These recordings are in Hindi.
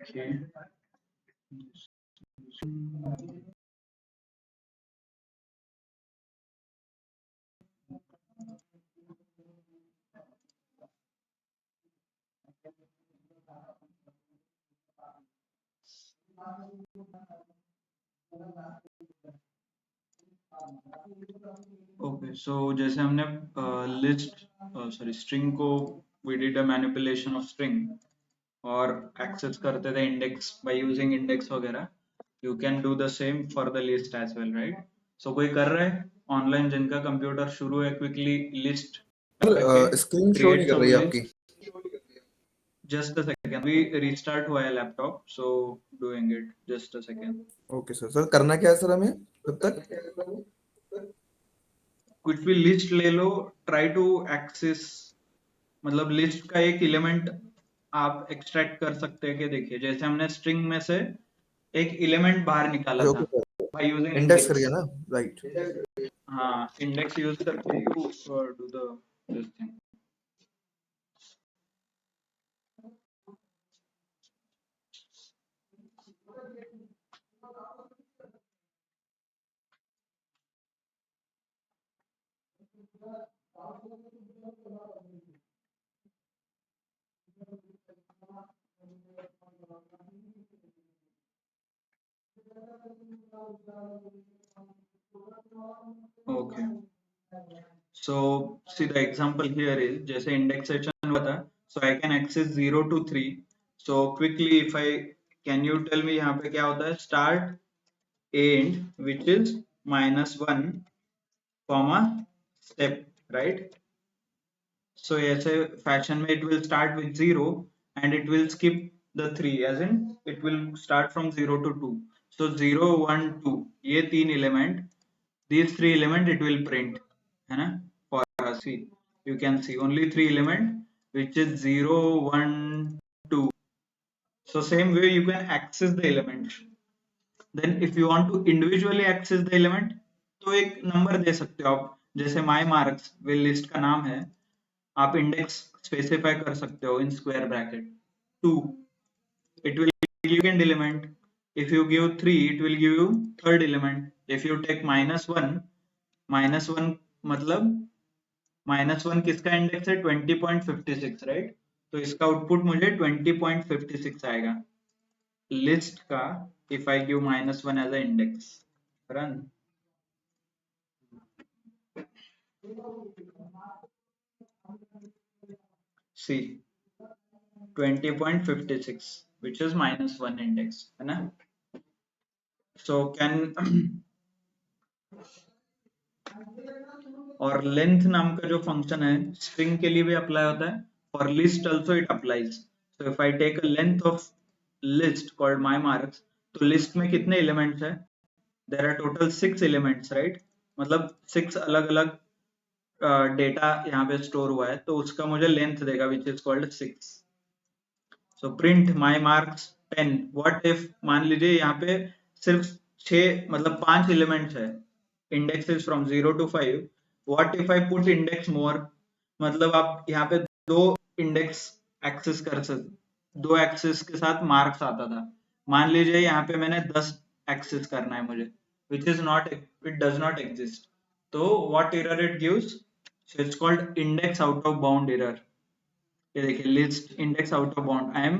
Okay. ओके, सो जैसे हमने स्ट्रिंग को we did a manipulation of string और एक्सेस करते थे इंडेक्स बाय यूजिंग इंडेक्स वगैरह, you can do the same for the list as well, right? So कोई कर रहा है ऑनलाइन जिनका कंप्यूटर शुरू है, क्विकली लिस्ट करके स्क्रीन शो नहीं क्रिएट कर सम रही है लिस्ट। आपकी। Just a second, we restart हुआ है laptop, so doing it, just a second. Okay sir. Sir करना क्या है सर हमें तब तक? कुछ भी लिस्ट ले लो, ट्राई टू एक्सेस, मतलब लिस्ट का एक एलिमेंट आप एक्सट्रैक्ट कर सकते हैं कि देखिए जैसे हमने स्ट्रिंग में से एक एलिमेंट बाहर निकाला ओके था sir, bye using index index. करके ना, राइट। हाँ, इंडेक्स यूज करके you do the this thing. Okay, so see the example here is जैसे indexation हुआ था, so I can access 0 to 3. So quickly if I, can you tell me यहाँ पे क्या होता है? Start end which is -1 comma step, right? So ऐसे fashion में it will start with 0 and it will skip the 3, as in it will start from 0 to 2. So 0 1 2 ये तीन element, these three element it will print, है ना? For us, see, you can see only three element which is 0 1 2. So same way you can access the element. Then if you want to individually access the element, तो एक नंबर दे सकते हो आप, जैसे my marks will list का नाम है, आप इंडेक्स स्पेसिफाई कर सकते हो in square bracket 2, it will give you second element. If you give 3, it will give you third element. If you take -1, -1 मतलब -1 किसका इंडेक्स है? 20.56, राइट? तो इसका आउटपुट मुझे 20.56 आएगा लिस्ट का, if I give -1 as a index. Run. See 20.56 which is -1 index, है ना? So can और लेंथ नाम का जो फंक्शन है स्ट्रिंग के लिए भी अप्लाई होता है, for list also it applies. So if I take a length of list called my marks, तो लिस्ट में कितने एलिमेंट्स है? There are total 6 elements, right? मतलब 6 अलग अलग डेटा यहाँ पे स्टोर हुआ है, तो उसका मुझे लेंथ देगा which is called 6। So print my marks 10। What if, मान लीजिए यहाँ पे सिर्फ 6 मतलब 5 एलिमेंट्स है, index is from 0 to 5। What if I put index more, मतलब आप यहाँ पे 2 इंडेक्स एक्सेस कर सकते, 2 एक्सेस के साथ मार्क्स आता था, मान लीजिए यहाँ पे मैंने 10 एक्सेस करना है मुझे, which is not, it does not exist, तो what error it gives? So it's called index out of bound error। ये देखिए list index out of bound, I am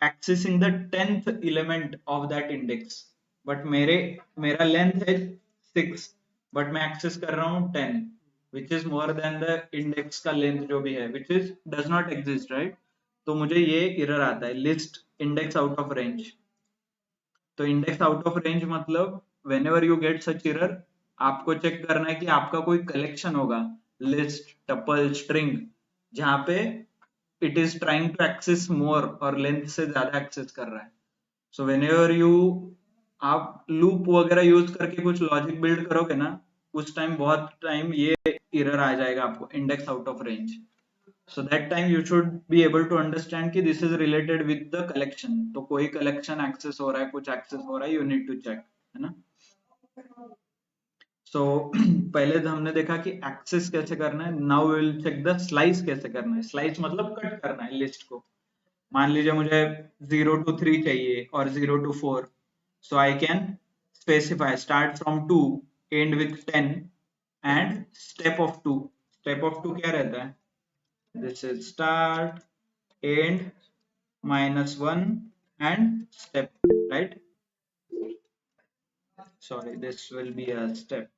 accessing the 10th element of that index, but मेरा लेंथ है 6, बट मैं एक्सेस कर रहा हूँ 10 which is more than the index का लेंथ जो भी है, which is does not exist, right? तो मुझे ये एरर आता है, list index out of range. तो इंडेक्स आउट ऑफ रेंज मतलब when ever you get such error, आपको चेक करना है कि आपका कोई कलेक्शन होगा, लिस्ट, टपल, स्ट्रिंग, जहां पे it is trying to access more और लेंथ से ज्यादा एक्सेस कर रहा है। सो वेन एवर यू, आप लूप वगैरह यूज करके कुछ लॉजिक बिल्ड करोगे ना, उस टाइम बहुत टाइम ये एरर आ जाएगा आपको, index out of range. So that time you should be able to understand कि this is related with the collection, तो कोई collection access हो रहा है, कुछ access हो रहा है, you need to check, है ना? सो पहले तो हमने देखा कि एक्सेस कैसे करना है, now we will check the slice कैसे करना है। स्लाइस मतलब कट करना है लिस्ट को। मान लीजिए मुझे 0 to 3 चाहिए और 0 to 4, so I can specify start from 2, end with 10 and step of 2. Step of 2 क्या रहता है? This is start, end, -1 and step, right? Sorry, this will be a step.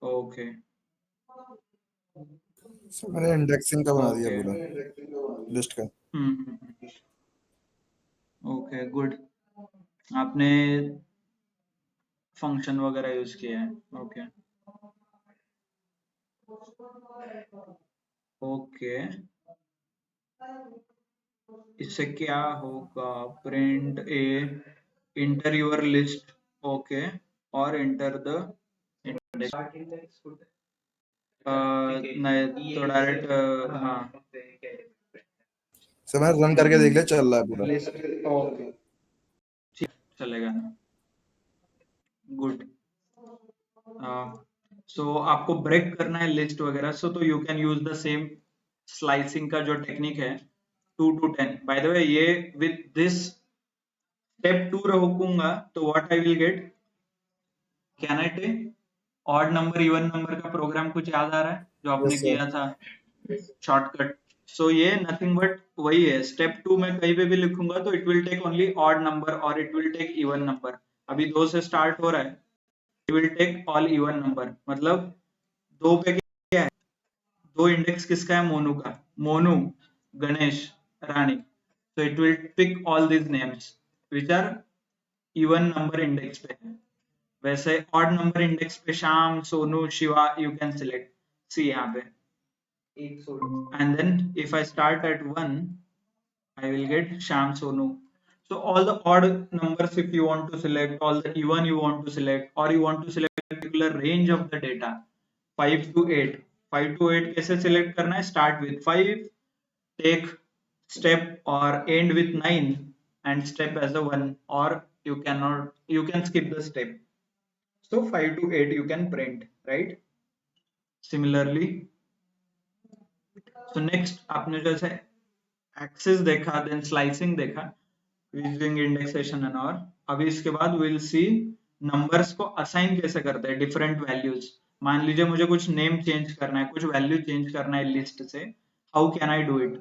Okay, sir मैंने इंडेक्सिंग का बना दिया okay. पूरा लिस्ट का। Okay good. आपने फंक्शन वगैरह यूज किया है, ओके ओके। इससे क्या होगा? Print A inter your list, okay, और इंटर द इंडेक्स। नहीं तो डायरेक्ट हाँ सर मैंने रन करके देख लिया, चल रहा है पूरा। लिस्ट, ओके ठीक चलेगा ना, गुड। सो आपको ब्रेक करना है लिस्ट वगैरह, सो तो you can use the same slicing का जो टेक्निक है 2 to 10। बाय द वे ये विद दिस स्टेप 2 रखूंगा तो what I will get? Can I take odd number even number का प्रोग्राम कुछ याद आ रहा है जो आपने यस किया सर। था शॉर्टकट? सो ये नथिंग बट वही है। स्टेप 2 में कहीं पे भी लिखूंगा तो it will take only odd number और it will take even number. अभी 2 से स्टार्ट हो रहा है, it will take all even number. मतलब 2 पे क्या है? 2 इंडेक्स किसका है? मोनू का। मोनू, गणेश, रानी। So it will pick all these names which are even number index पे है। वैसे odd number index पे Shyam, Sonu, Shiva you can select, see यहाँ पे। And then if I start at 1, I will get Sham, Sonu. So all the odd numbers if you want to select, all the even you want to select, or you want to select a particular range of the data, 5 to 8. 5 to 8 कैसे select करना है? Start with 5, take step or end with 9 and step as a 1, or you can skip the step. So 5 to 8 you can print, right? Similarly, so next आपने जैसे एक्सेस देखा, देन स्लाइसिंग देखा, यूजिंग इंडेक्सेशन एंड ऑल। अभी इसके बाद विल सी नंबर्स को असाइन कैसे करते हैं डिफरेंट वैल्यूज। मान लीजिए मुझे कुछ नेम चेंज करना है, कुछ वैल्यू चेंज करना है लिस्ट से, how can I do it?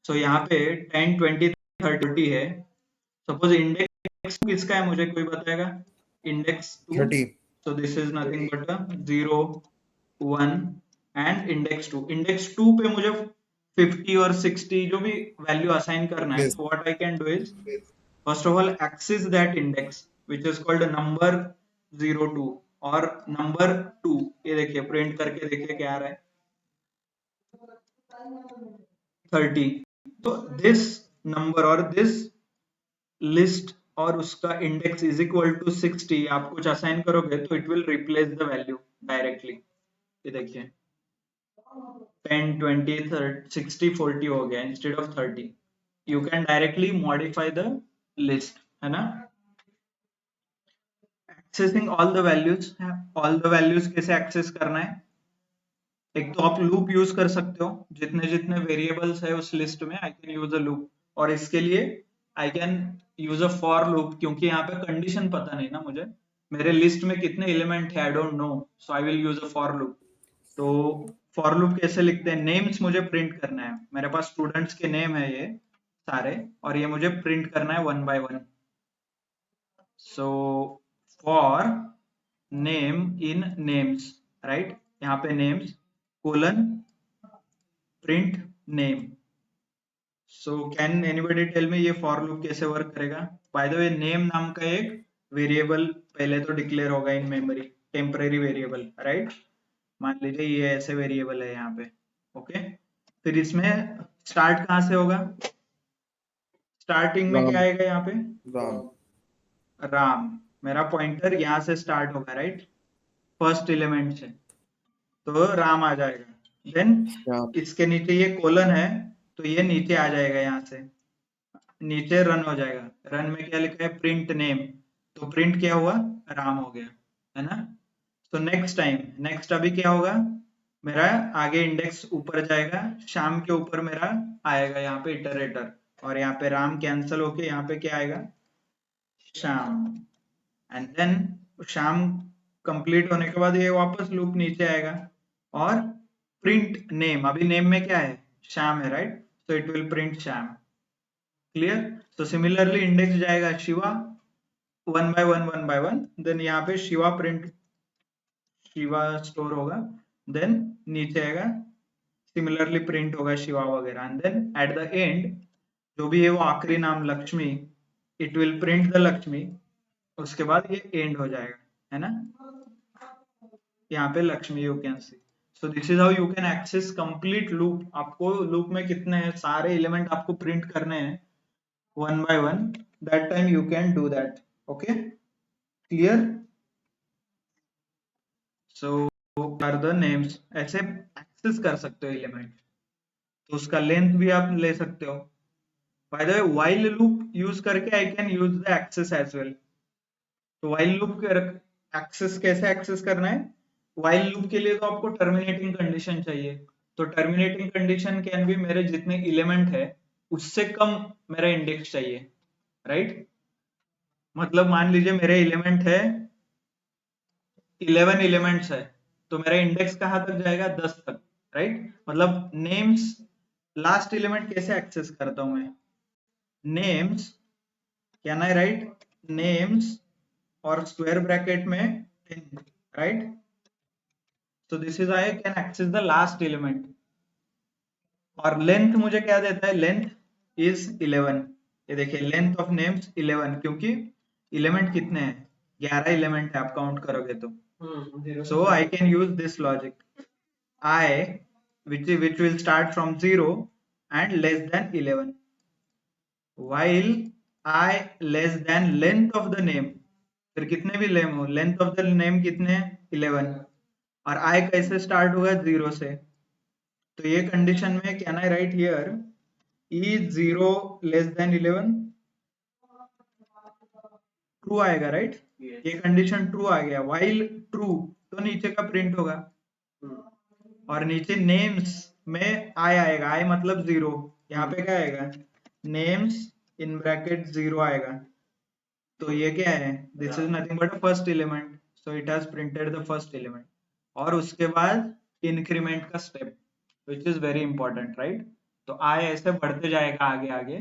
So यहाँ पे 10, 20, 30 है। सपोज इंडेक्स किसका है मुझे कोई बताएगा? Index 2, 30। so this is nothing but a 0, 1 and index 2। index 2 पे मुझे 50 और 60 जो भी वैल्यू असाइन करना है, यस तो what I can do is first of all access that index which is called number 02 और number 2। ये देखिए प्रिंट करके देखिए क्या आ रहा है, 30। तो this number और this लिस्ट और उसका इंडेक्स इज इक्वल टू 60 आप कुछ असाइन करोगे तो it will replace the value directly. ये देखिए 10, 20, 30, 60, 40 हो गया instead of 30। You can directly modify the list, है ना? Accessing all the values, all the values कैसे एक्सेस करना है? एक तो आप लूप यूज कर सकते हो, जितने जितने वेरिएबल्स है उस लिस्ट में आई कैन यूज अ लूप, और इसके लिए आई can use a for loop, क्योंकि यहाँ पे कंडीशन पता नहीं ना मुझे, मेरे लिस्ट में कितने एलिमेंट है I don't know, so I will use a for loop. तो फॉर लूप कैसे लिखते हैं? नेम्स मुझे प्रिंट करना है, मेरे पास स्टूडेंट्स के नेम है ये सारे, और ये मुझे प्रिंट करना है 1 by 1। So for name in names, right? यहाँ पे names colon print name. So can anybody tell me ये फॉर लूप कैसे वर्क करेगा? बाय द वे नेम नाम का एक वेरिएबल पहले तो डिक्लेयर होगा in memory, temporary variable, right? मान लीजिए ये ऐसे वेरिएबल है यहाँ पे, ओके। फिर इसमें स्टार्ट कहाँ से होगा? स्टार्टिंग में क्या राम। आएगा यहाँ पे? राम। राम। मेरा पॉइंटर यहाँ से स्टार्ट होगा, राइट? फर्स्ट एलिमेंट से, तो राम आ जाएगा। देन यहाँ इसके नीचे ये कोलन है, तो ये नीचे आ जाएगा, यहाँ से नीचे रन हो जाएगा। रन में क्या लिखा है? Print name. तो प्रिंट क्या हुआ? राम हो गया, है ना। तो नेक्स्ट अभी क्या होगा, मेरा आगे इंडेक्स ऊपर जाएगा, श्याम के ऊपर मेरा आएगा यहाँ पे इटरेटर, और यहाँ पे राम कैंसिल होके यहाँ पे क्या आएगा, Shyam. And then Shyam complete होने के बाद ये वापस लूप नीचे आएगा, और प्रिंट नेम, अभी नेम में क्या है, श्याम है, right, so it will print Shyam. Clear. So similarly index जाएगा Shiva, one by one, then यहाँ पे शिवा स्टोर होगा, देन नीचे आएगा, सिमिलरली प्रिंट होगा शिवा वगैरह, and then at the end जो भी है वो आखिरी नाम Lakshmi, it will print the Lakshmi, उसके बाद ये एंड हो जाएगा, है ना, यहाँ पे Lakshmi you can see. So this is how you can access complete loop. आपको लूप में कितने हैं, सारे एलिमेंट आपको प्रिंट करने हैं one by one, that time you can do that. Okay, clear. So are the names, ऐसे एक्सेस कर सकते हो एलिमेंट, तो उसका लेंथ भी आप ले सकते हो। By the way while loop use करके I can use the access as well. तो व्हाइल लूप एक्सेस कैसे एक्सेस करना है, व्हाइल लूप के लिए तो आपको टर्मिनेटिंग कंडीशन चाहिए, तो टर्मिनेटिंग कंडीशन कैन भी मेरे जितने एलिमेंट है उससे कम मेरा इंडेक्स चाहिए, राइट। मतलब मान लीजिए मेरे एलिमेंट है 11 एलिमेंट्स है, तो मेरा इंडेक्स कहाँ तक जाएगा, 10 तक, राइट। मतलब नेम्स, लास्ट एलिमेंट कैसे एक्सेस करता हूं मैं, names, can I write names और स्क्वायर ब्रैकेट में 10, राइट। तो this is I can access the last element, और लेंथ मुझे क्या देता है, लेंथ इज 11। ये देखिए लेंथ ऑफ नेम्स 11, क्योंकि एलिमेंट कितने हैं, 11 एलिमेंट है आप काउंट करोगे तो। So I can use this logic. I, which will start from 0 and less than 11. While I less than length of the name, फिर कितने भी नेम हो, लेंथ ऑफ द नेम कितने हैं, 11, और I कैसे स्टार्ट होगा, 0 से। तो ये कंडीशन में can I right here is 0 less than 11, true आएगा, राइट। ये कंडीशन ट्रू आ गया, while ट्रू, तो नीचे का प्रिंट होगा, और नीचे नेम्स में आई आएगा, आई मतलब 0, यहाँ पे क्या आएगा, नेम्स इन ब्रैकेट 0 आएगा। तो ये क्या है, this is nothing but first element, so it has printed the first element. और उसके बाद इंक्रीमेंट का step, which is very important, right. तो आई ऐसे बढ़ते जाएगा आगे आगे,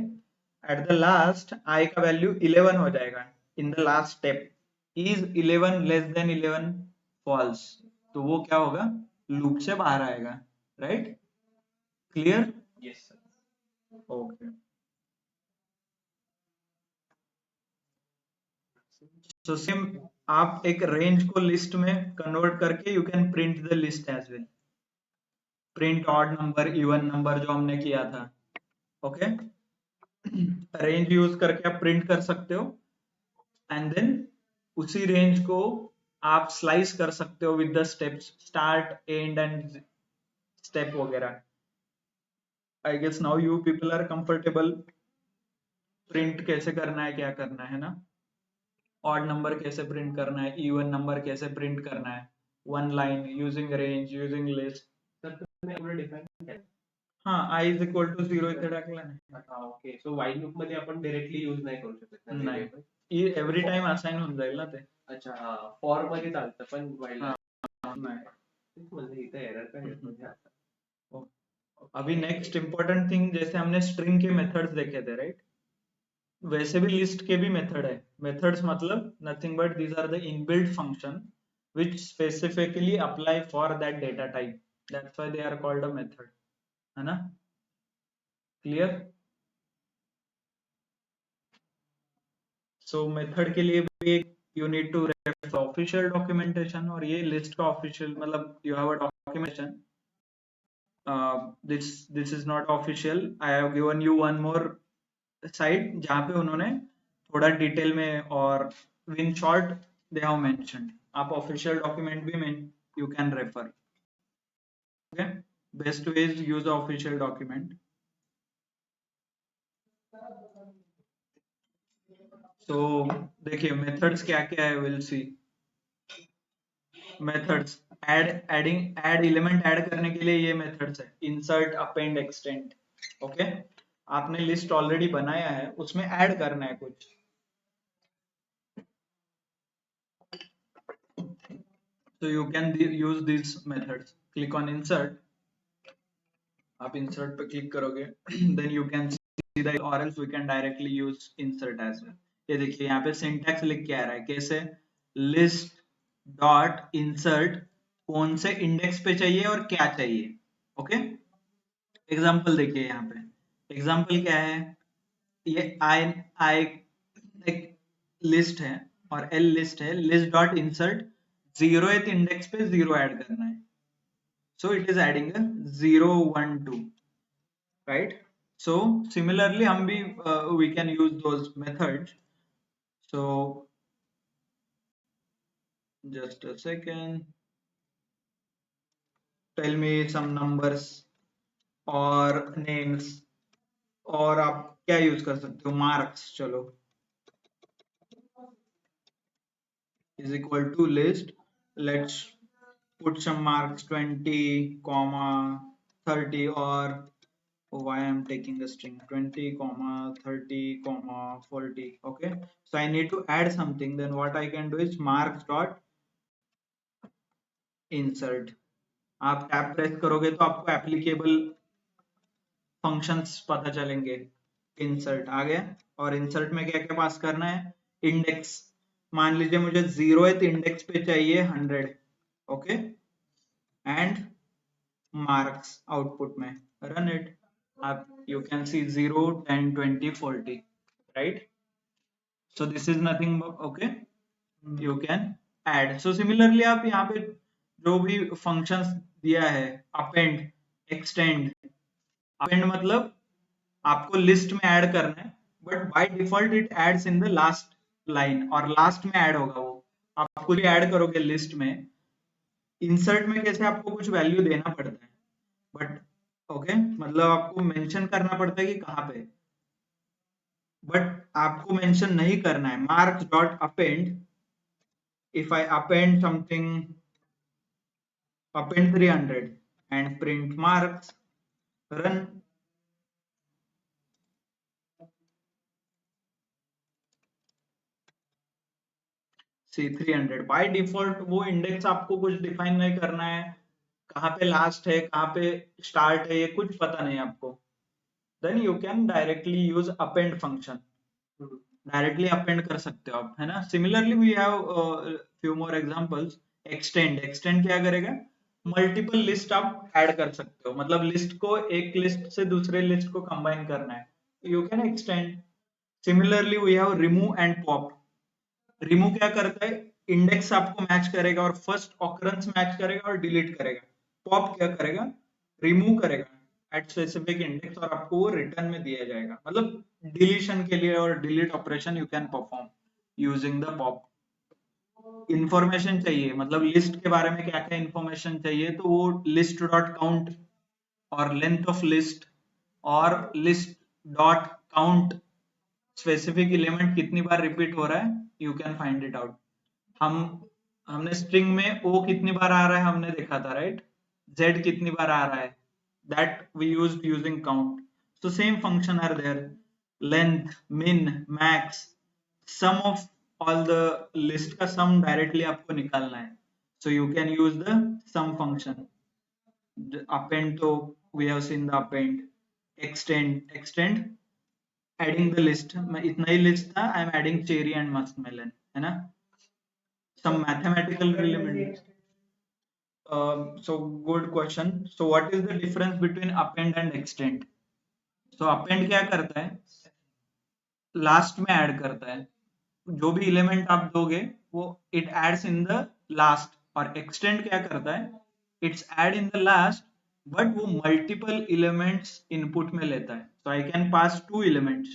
एट द लास्ट आई का वैल्यू 11 हो जाएगा in the last step. Is 11 less than 11, false, तो वो क्या होगा, लूप से बाहर आएगा, right. Clear. Yes sir. Okay, so same आप एक रेंज को लिस्ट में कन्वर्ट करके you can print the list as well, print odd number, even number जो हमने किया था। ओके, रेंज यूज करके आप प्रिंट कर सकते हो, एंड देन उसी रेंज को आप स्लाइस कर सकते हो with the steps, start, end and step वगैरह। I guess now you people are comfortable, print कैसे करना है, क्या करना है ना, ऑड नंबर कैसे प्रिंट करना है, इवन नंबर कैसे प्रिंट करना है, one line using range, using list. Sir तुम्ही एवढं डिफाइन केलं? हाँ, i इज इक्वल टू 0 इथे टाकला नाही, हा ओके. सो व्हाईल लूप मध्ये आपण डायरेक्टली यूज नाही करू शकत ना नाही, variable? एव्हरी टाइम असाइन होऊन जाईल ना ते। अच्छा हा, फॉर मध्ये चालतं पण व्हाईल हा, नाही। तेच म्हणलं इथं एरर काय येत म्हणजे आता. अभी नेक्स्ट इंपॉर्टेंट थिंग, जैसे हमने स्ट्रिंग के मेथड्स देखे थे, राइट, वैसे भी लिस्ट के भी मेथड है। मेथड्स मतलब nothing but these are the inbuilt function which specifically apply for that data type, that's why they are called a method, है ना। क्लियर। सो मेथड के लिए भी you need to refer official documentation, और ये लिस्ट का ऑफिशियल मतलब you have a documentation, this is not official, I have given you one more site जहाँ पे उन्होंने थोड़ा डिटेल में और in short they have mentioned, आप ऑफिशियल डॉक्यूमेंट भी you can refer. Okay, best way is use official document. तो देखिए मेथड्स क्या क्या है, will see methods. Add element add करने के लिए ये मेथड्स है, इंसर्ट, अपेंड, एक्सटेंड। ओके, आपने लिस्ट ऑलरेडी बनाया है, उसमें ऐड करना है कुछ। So you can use these methods. Click on insert. आप insert पे click करोगे then you can see the, or else we can directly use insert as well. ये देखिए यहाँ पे syntax लिख के आ रहा है कैसे, list dot insert, कौन से इंडेक्स पे चाहिए और क्या चाहिए। ओके, एग्जाम्पल देखिए यहाँ पे, एग्जाम्पल क्या है, ये आई एक लिस्ट है और एल लिस्ट है, list dot insert 0th index पे 0 ऐड करना है, so it is adding a 0 1 2, right? So similarly हम भी we can use those methods. So just a second, tell me some numbers और names, और आप क्या यूज कर सकते हो, मार्क्स, चलो is equal to list, let's put some marks 20 comma 30, or why I'm taking the string 20 comma 30 comma 40. Okay, so I need to add something, then what I can do is marks dot insert. आप टैब प्रेस करोगे तो आपको एप्लीकेबल फंक्शंस पता चलेंगे। इंसर्ट आ गया, और इंसर्ट में क्या क्या पास करना है, इंडेक्स, मान लीजिए मुझे 0th इंडेक्स पे चाहिए 100, ओके, एंड मार्क्स आउटपुट में, रन इट, आप you can see 0 10 20 40, right? So this is nothing but, okay, you can add. So similarly आप यहाँ पे जो भी functions दिया है, append, extend, append मतलब आपको लिस्ट में ऐड करना है, but by default it adds in the last line, और लास्ट में ऐड होगा वो, आप कुछ ऐड करोगे लिस्ट में। इंसर्ट में कैसे आपको कुछ वैल्यू देना पड़ता है, बट ओके, मतलब आपको मेंशन करना पड़ता है कि कहाँ पे, बट आपको मेंशन नहीं करना है। Marks dot append, if I append something, append 300 and print marks, run, see 300, by default वो इंडेक्स आपको कुछ डिफाइन नहीं करना है, कहाँ पे लास्ट है कहाँ पे स्टार्ट है ये कुछ पता नहीं आपको, then you can directly use append function, directly append कर सकते हो आप, है ना। Similarly we have few more examples. Extend, extend क्या करेगा, मल्टीपल लिस्ट आप ऐड कर सकते हो, मतलब लिस्ट को एक लिस्ट से दूसरे लिस्ट को कंबाइन करना है, you can extend. Similarly we have remove and pop. Remove क्या करता है, इंडेक्स आपको मैच करेगा और फर्स्ट ऑकरेंस मैच करेगा और डिलीट करेगा। पॉप क्या करेगा, रिमूव करेगा एट स्पेसिफिक इंडेक्स और आपको वो रिटर्न में दिया जाएगा, मतलब डिलीशन के लिए और delete operation you can perform using the pop. Information चाहिए, मतलब लिस्ट के बारे में क्या क्या इंफॉर्मेशन चाहिए, तो वो लिस्ट डॉट काउंट और लेंथ ऑफ लिस्ट और list dot count, specific element कितनी बार रिपीट हो रहा है, you can find it out. हम हमने स्ट्रिंग में ओ कितनी बार आ रहा है हमने देखा था, राइट, जेड कितनी बार आ रहा है, that we used using count. So same function are there, length, min, max, sum of all the list का सम डायरेक्टली आपको निकालना है, so you can use the sum function. Append, तो we have seen the append. Extend, extend adding the list, मैं इतना ही लिस्ट था, I am adding cherry and muskmelon, है ना, some mathematical element. So good question. So what is the difference between append and extend? So append क्या करता है, लास्ट में ऐड करता है, जो भी एलिमेंट आप दोगे वो it adds in the last, और एक्सटेंड क्या करता है, it's add in the last, but वो मल्टीपल एलिमेंट्स इनपुट में लेता है। So I can pass two elements.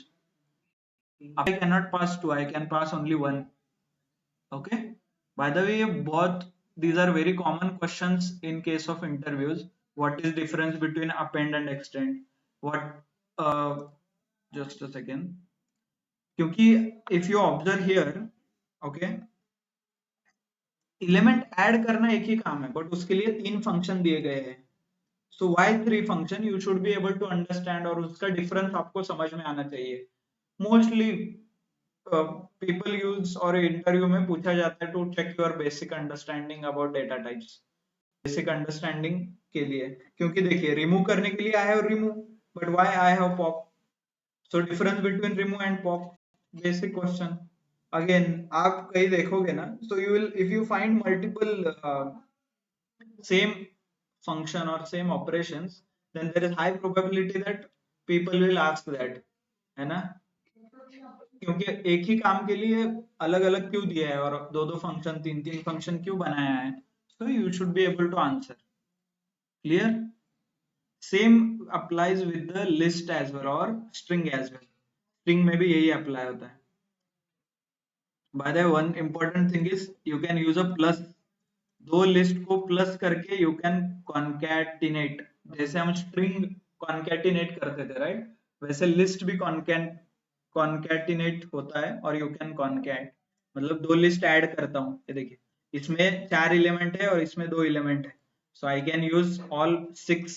I cannot pass two, I can pass only one. Okay, by the way, both these are very common questions in case of interviews. What is difference between append and extend, what, uh, just a second, क्योंकि if you observe here, okay, element add करना एक ही काम है, बट उसके लिए 3 फंक्शन दिए गए हैं. So why 3 function, you should be able to understand, और उसका डिफरेंस आपको समझ में आना चाहिए. मोस्टली पीपल यूज, और इंटरव्यू में पूछा जाता है to check your basic understanding about data types. Basic understanding के लिए, क्योंकि देखिए रिमूव करने के लिए I have remove, but why I have pop. So difference between remove and pop, basic question. Again आप कहीं देखोगे ना, so you will, if you find multiple same function or same operations, then there is high probability that people will ask that, है ना. क्योंकि एक ही काम के लिए अलग अलग क्यों दिया है, और दो दो फंक्शन, तीन तीन फंक्शन क्यों बनाया है. so you should be able to answer. Clear? Same applies with the list as well or string as well. string में भी यही अप्लाई होता है. by the way, one important thing is you can use a plus. दो लिस्ट को प्लस करके यू कैन कॉन्कैटिनेट. जैसे हम स्ट्रिंग कॉन्कैटिनेट करते थे, राइट, वैसे लिस्ट भी कॉन्कैटिनेट होता है, और यू कैन कॉन्कैट, मतलब दो लिस्ट ऐड करता हूँ. ये देखिए, इसमें 4 एलिमेंट है और इसमें 2 एलिमेंट है, so I can use all 6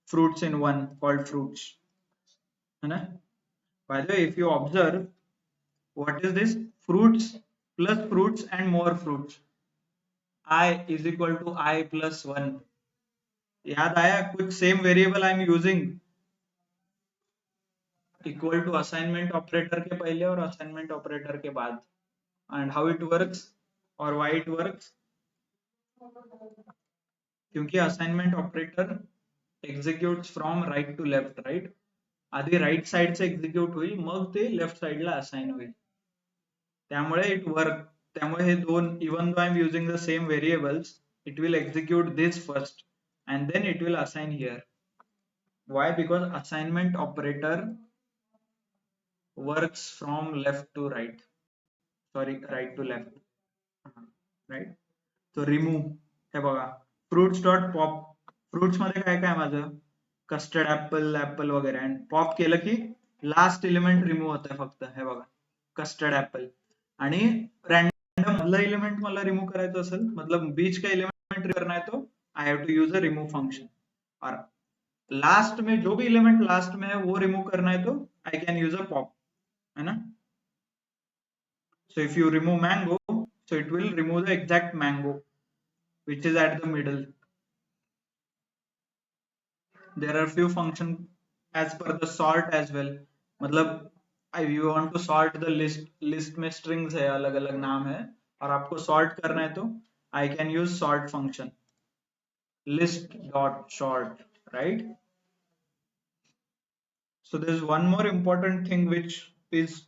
fruits in one called fruits, है ना. by the way, if you observe, what is this? Fruits plus fruits and more fruits. I is equal to I plus 1. याद आया कुछ? Same variable I am using, equal to assignment operator के पहले और असाइनमेंट ऑपरेटर के बाद. एंड हाउ इट वर्क्स और व्हाई इट वर्क्स, क्योंकि assignment operator executes from right to left, right. आधी राइट साइड से एक्झिक्यूट होईल, मग ते लेफ्ट साइडला असाइन होईल. त्यामुळे इट वर्क. त्यामुळे हे दोन, even though I am using the same variables, it will execute this first and then it will assign here. Why? Because assignment operator works from left to right, sorry, right to left, right. So remove, हे बघा, fruits dot pop. fruits मध्ये काय काय माझं, कस्टर्ड ऍपल, ऍपल वगैरे, आणि पॉप केलं की लास्ट एलिमेंट रिमूव्ह होतंय फक्त, हे बघा, कस्टर्ड ऍपल. आणि रॅन्डम मधला एलिमेंट मला रिमूव्ह करायचं असेल, मतलब बीच का एलिमेंट करना है, तो I have to use a remove function. और लास्ट में जो भी एलिमेंट लास्ट में है वो रिमूव करना है, तो आई कैन यूज अ पॉप, है ना. So if you remove mango, so it will remove the exact mango which is at the middle. There are few functions as per the sort as well. मतलब you want to sort the list में strings है, अलग अलग नाम है, और आपको sort करना है, तो I can use sort function, list dot sort, right. So there is one more important thing which is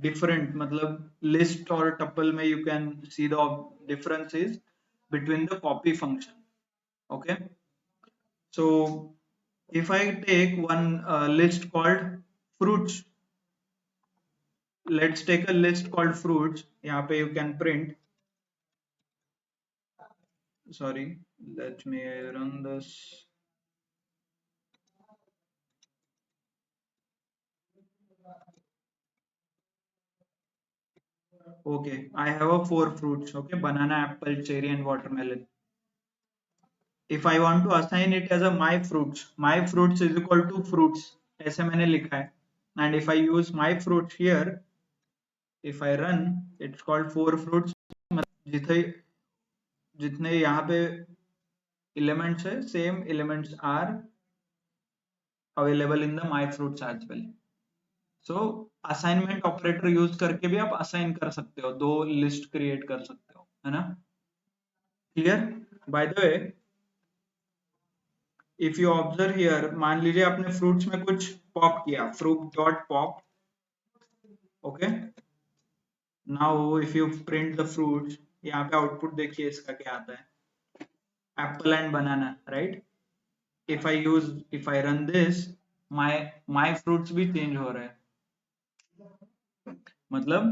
different, मतलब list और tuple में you can see the differences between the copy function. Okay, so if I take one list called fruits, let's take a list called fruits. यहाँ पे you can print, sorry, let me run this. Okay, I have a 4 fruits, okay, banana, apple, cherry and watermelon. If I want to assign it as a my fruits is equal to fruits, ऐसे मैंने लिखा है. And if I use my fruits here, if I run, it's called 4 fruits. जितने जितने यहाँ पे elements है, same elements are available in the my fruits as well. So assignment operator use करके भी आप assign कर सकते हो, दो list create कर सकते हो, है ना. Clear? By the way, if you observe here, मान लीजिए आपने fruits में कुछ pop किया, fruit dot pop, okay. Now if you print the fruits, यहाँ पे output देखिए इसका क्या आता है, apple and banana, right. if I run this, my fruits भी change हो रहा है. मतलब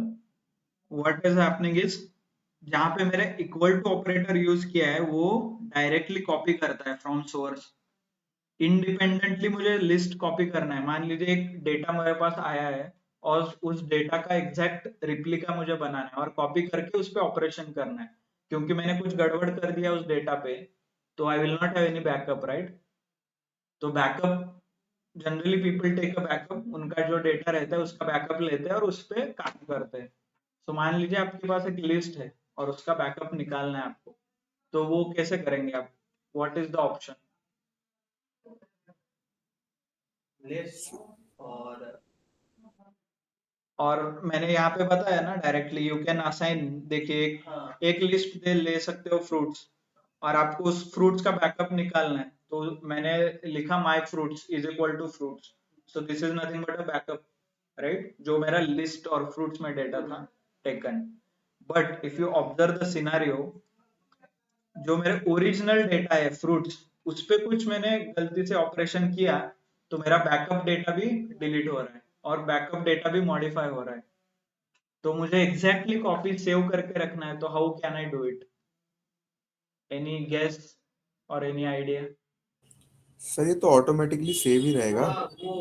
what is happening is, जहां पे मेरे इक्वल टू ऑपरेटर यूज किया है वो डायरेक्टली कॉपी करता है फ्रॉम सोर्स. इंडिपेंडेंटली मुझे लिस्ट कॉपी करना है. मान लीजिए एक डेटा मेरे पास आया है, और उस डेटा का एग्जैक्ट रिप्लिका मुझे बनाना है और कॉपी करके उस पे ऑपरेशन करना है, क्योंकि मैंने कुछ गड़बड़ कर दिया उस डेटा पे तो I will not have any backup, right? तो backup, generally people take a backup, उनका जो डेटा रहता है उसका बैकअप लेते हैं और उस पे काम करते हैं। तो मान लीजिए आपके पास एक लिस्ट है और उसका बैकअप निकालना है आपको, तो वो कैसे करेंगे आप? What is the option? List और और मैंने यहाँ पे बताया ना डायरेक्टली यू कैन असाइन, देखिए हाँ एक लिस्ट दे ले सकते हो फ्रूट्स और आपको उस फ्रूट्स का बैकअप निकालना है, तो मैंने लिखा my fruits is equal to fruits, so this is nothing but a backup, right? जो मेरा लिस्ट और फ्रूट्स में डेटा था taken. But if you observe the scenario, जो मेरे ओरिजिनल डेटा है फ्रूट्स, उस पे कुछ मैंने गलती से ऑपरेशन किया तो मेरा बैकअप डेटा भी डिलीट हो रहा है और बैकअप डेटा भी मॉडिफाई हो रहा है। तो मुझे एग्जैक्टली कॉपी सेव करके रखना है, तो how can I do it? Any guess और एनी आइडिया? सर ये तो ऑटोमेटिकली सेव ही रहेगा। हाँ वो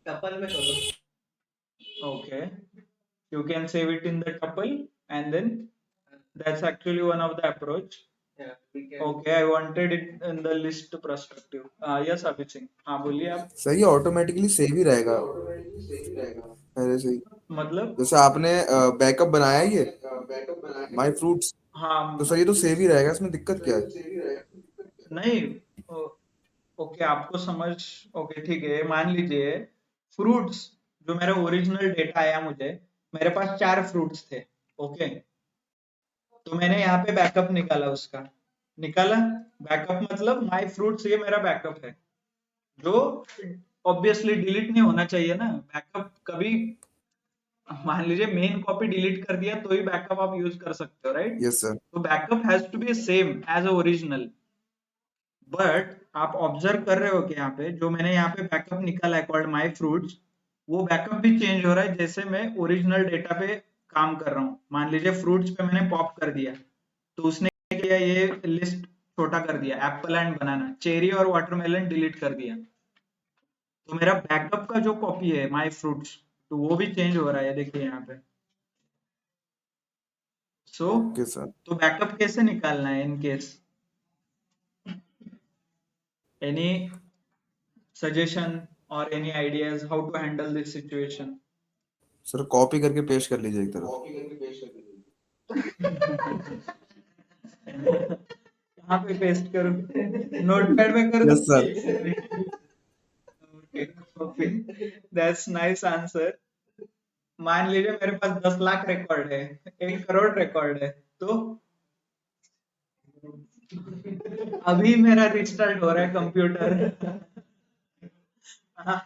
टपल में करो। Okay, you can save it in the tuple and then that's actually one of the approach. Yeah, we can Okay, I wanted it in the list perspective. Yes, Abhishek Singh, हाँ बोलिए आप। सर ये ऑटोमेटिकली सेव ही रहेगा पहले से ही। मतलब जैसे आपने बैकअप बनाया है ये माय फ्रूट्स, तो हाँ, सर ये तो सेव ही रहेगा, इसमें दिक्कत क्या है? नहीं, ओके आपको समझ, ओके ठीक है, मान लीजिए फ्रूट्स, जो मेरा ओरिजिनल डेटा आया मुझे, मेरे पास 4 फ्रूट्स थे, ओके? तो मैंने यहाँ पे बैकअप निकाला, उसका निकाला बैकअप, मतलब माय फ्रूट्स ये मेरा बैकअप है, जो ऑब्वियसली डिलीट नहीं होना चाहिए ना बैकअप कभी। मान लीजिए मेन कॉपी डिलीट कर दिया तो ही बैकअप आप यूज कर सकते हो, राइट? Yes sir. तो backup has to be same as original. But आप ऑब्जर्व कर रहे हो कि यहाँ पे जो मैंने यहाँ पे बैकअप निकाला है कॉल्ड माय फ्रूट्स, वो बैकअप भी चेंज हो रहा है जैसे मैं ओरिजिनल डेटा पे काम कर रहा हूँ। मान लीजिए फ्रूट्स पे मैंने पॉप कर दिया तो उसने क्या किया, ये लिस्ट छोटा कर दिया, एप्पल एंड बनाना, चेरी और वाटरमेलन डिलीट कर दिया। तो मेरा बैकअप का जो कॉपी है माय फ्रूट्स, तो वो भी चेंज हो रहा है, देखिए यहाँ पे। So okay sir. तो बैकअप कैसे निकालना है in case? Any suggestion or any ideas how to handle this situation? Sir copy करके पेस्ट कर लीजिए एक तरफ। कहाँ पे पेस्ट करूँ? नोटपैड में कर यस सर। दूँ? That's nice answer. मान लीजिए मेरे पास 10 लाख रिकॉर्ड है, 1 करोड़ रिकॉर्ड है, तो अभी मेरा रिस्टार्ट हो रहा है कंप्यूटर। हाँ,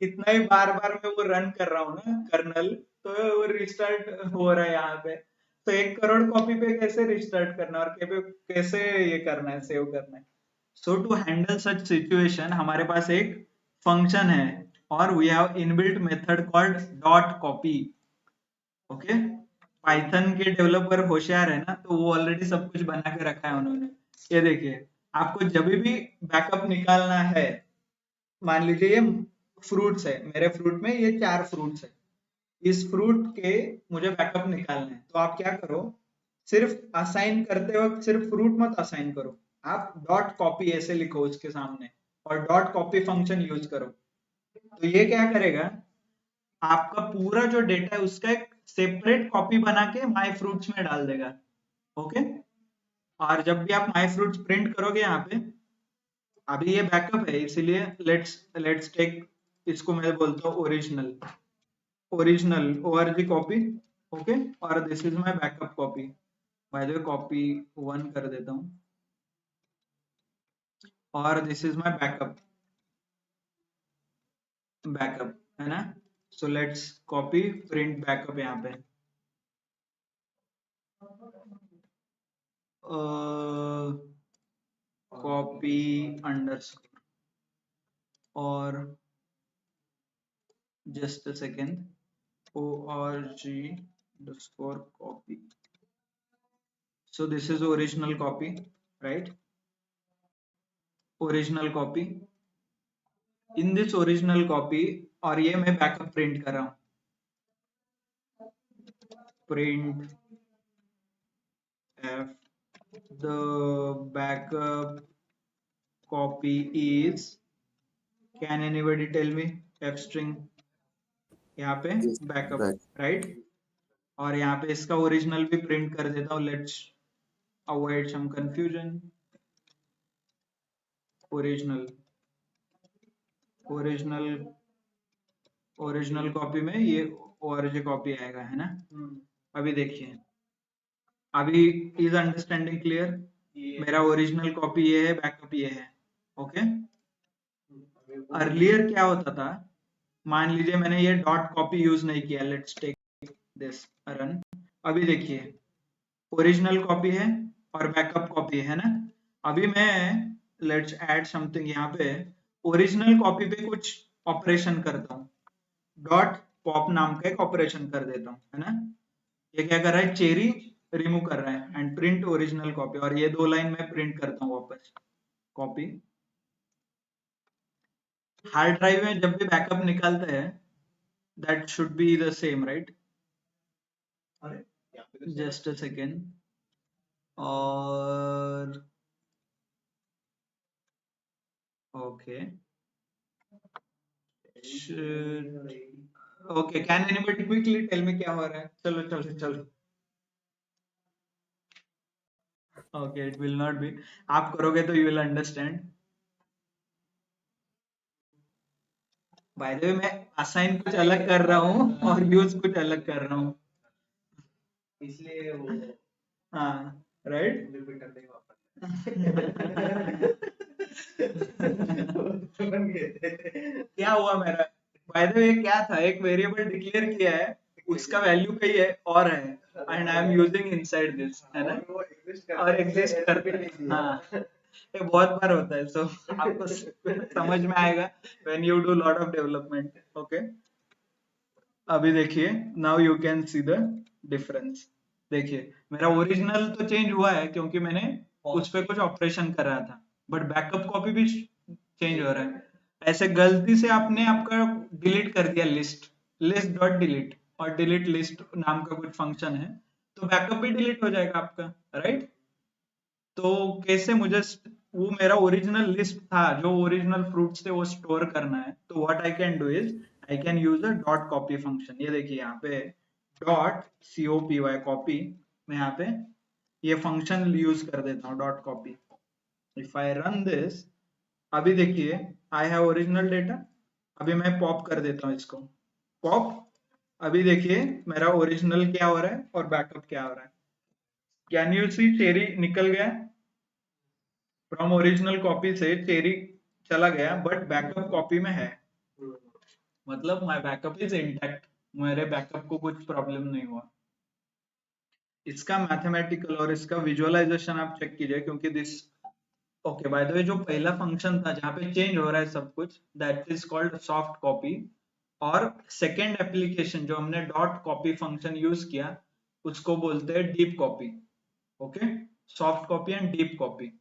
इतना ही बार बार मैं वो रन कर रहा हूँ ना कर्नल, तो वो रिस्टार्ट हो रहा है यहाँ पे। तो 1 करोड़ कॉपी पे कैसे रिस्टार्ट करना है और कैसे ये करना है, सेव करना है? So to handle such situation हमारे पास एक फंक्शन है और we have inbuilt method called dot copy, okay? Python के डेवलपर होशियार है ना, तो वो ऑलरेडी सब कुछ बना के रखा है उन्होंने। ये देखिए, आपको जब भी बैकअप निकालना है, मान लीजिए ये फ्रूट्स है, मेरे फ्रूट में ये 4 फ्रूट्स है, इस फ्रूट के मुझे बैकअप निकालना है, तो आप क्या करो, सिर्फ असाइन करते वक्त सिर्फ फ्रूट मत असाइन करो, आप डॉट कॉपी ऐसे लिखो उसके सामने और डॉट कॉपी फंक्शन यूज करो। तो ये क्या करेगा, आपका पूरा जो डेटा है उसका एक सेपरेट कॉपी बना के माय फ्रूट्स में डाल देगा, ओके? और जब भी आप माय फ्रूट्स प्रिंट करोगे यहाँ पे, अभी ये बैकअप है इसीलिए लेट्स लेट्स टेक, इसको मैं बोलता हूँ original, original org copy, okay? और this is my backup copy, by the way copy 1 कर देता हूँ, और this is my backup, backup है ना? So let's copy print backup यहाँ पे, कॉपी अंडरस्कोर और just a second, org underscore copy. So this is original copy, right? Original copy. In this original copy, और ये मैं बैकअप प्रिंट कर रहा हूँ, print f the backup copy is, can anybody tell me, f string यहाँ पे Yes, बैकअप, back. राइट। और यहाँ पे इसका ओरिजिनल भी प्रिंट कर देता हूँ, let's avoid some confusion. Original original original copy में ये ओरिजिनल कॉपी आएगा, है ना। अभी देखिए, अभी इज अंडरस्टैंडिंग क्लियर। मेरा ओरिजिनल कॉपी ये है, बैकअप ये है, ओके। अर्लियर क्या होता था, मान लीजिए मैंने ये डॉट कॉपी यूज नहीं किया, लेट्स टेक दिस रन। अभी देखिए, ओरिजिनल कॉपी है और बैकअप कॉपी है ना। अभी मैं लेट्स ऐड समथिंग, यहाँ पे ओरिजिनल कॉपी पे कुछ ऑपरेशन करता हूँ, डॉट पॉप नाम का एक ऑपरेशन कर देता हूँ, है ना। ये क्या कर रहा है, चेरी रिमूव कर रहा है, एंड प्रिंट ओरिजिनल कॉपी, और ये दो लाइन में प्रिंट करता हूँ वापस, कॉपी। हार्ड ड्राइव में जब भी बैकअप निकालते हैं, that should be the same, right. Just a second, और okay, okay, can anybody quickly tell me क्या हो रहा है। चलो चलो चलो, okay, it will not be, आप करोगे तो you will understand. By the way, मैं असाइन कुछ अलग कर रहा हूँ और यूज कुछ अलग कर रहा हूँ, इसलिए वो हाँ, राइट। रिपीट करने वापस क्या हुआ मेरा, बाय द वे क्या था, एक वेरिएबल डिक्लेयर किया है, उसका वैल्यू कहीं है और है, and I am using inside this, है ना, और एग्जिस्ट करते नहीं। हाँ, ये बहुत बार होता है, सो आपको समझ में आएगा when you do lot of development, okay. अभी देखिए, now you can see the difference. देखिए, मेरा ओरिजिनल तो चेंज हुआ है क्योंकि मैंने उस पे कुछ ऑपरेशन कर रहा था, बट बैकअप कॉपी भी चेंज हो रहा है। ऐसे गलती से आपने आपका डिलीट कर दिया लिस्ट, लिस्ट डॉट डिलीट, और डिलीट लिस्ट नाम का कुछ फंक्शन है, तो बैकअप भी डिलीट हो जाएगा आपका, राइट। तो कैसे मुझे वो मेरा ओरिजिनल लिस्ट था, जो ओरिजिनल फ्रूट्स थे वो स्टोर करना है, तो what I can do is I can use a dot copy function. ये देखिए यहाँ पे डॉट COPY कॉपी, मैं यहाँ पे ये फंक्शन यूज कर देता हूँ, dot copy. If I run this, अभी देखिए आई हैव ओरिजिनल डेटा। अभी मैं पॉप कर देता हूँ इसको, पॉप। अभी देखिए मेरा ओरिजिनल क्या हो रहा है और बैकअप क्या हो रहा है। कैन यू सी, चेरी निकल गया फ्रॉम ओरिजिनल कॉपी से, चेरी चला गया, बट बैकअप कॉपी में है, मतलब माय बैकअप इज इंटैक्ट, मेरे बैकअप को कुछ प्रॉब्लम नहीं हुआ। इसका मैथमेटिकल और इसका विजुअलाइजेशन आप चेक कीजिए, क्योंकि दिस, ओके, बाय द वे, जो पहला फंक्शन था जहाँ पे चेंज हो रहा है सब कुछ, that is called soft copy, और सेकेंड एप्लीकेशन जो हमने डॉट कॉपी फंक्शन यूज किया, उसको बोलते हैं deep copy, okay. Soft copy and deep copy.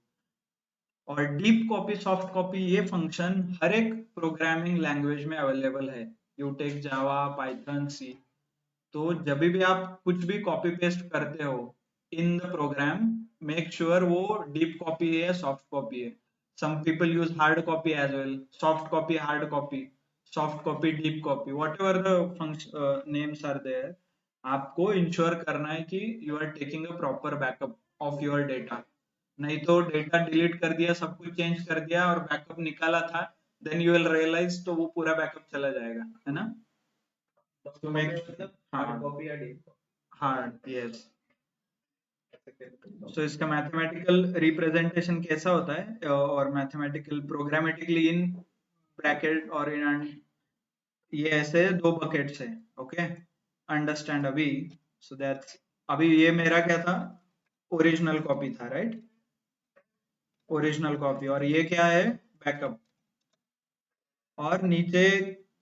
और डीप कॉपी, सॉफ्ट कॉपी, ये फंक्शन हर एक प्रोग्रामिंग लैंग्वेज में अवेलेबल है, यू टेक जावा, पाइथन, सी। तो जब भी आप कुछ भी कॉपी पेस्ट करते हो in the program, make sure वो डीप कॉपी है या सॉफ्ट कॉपी है। Some people use hard copy as well, soft copy, hard copy, soft copy, deep copy, whatever the function names are there, आपको इंश्योर करना है कि you are taking a proper backup of your data. नहीं तो डेटा डिलीट कर दिया, सब कुछ चेंज कर दिया और बैकअप निकाला था, देन यू विल रियलाइज तो वो पूरा बैकअप चला जाएगा, है ना। तो मैं, मतलब हाँ, हार्ड कॉपी या डीप हार्ड, यस। कॉपी। सो इसका मैथमेटिकल रिप्रेजेंटेशन कैसा होता है, और मैथमेटिकल प्रोग्रामेटिकली इन ब्रैकेट और इन, ये ऐसे दो बकेट्स है, ओके, अंडरस्टैंड अभी। सो दैट्स, अभी ये मेरा क्या था, ओरिजिनल कॉपी था, राइट, ओरिजिनल कॉपी, और ये क्या है, बैकअप। और नीचे,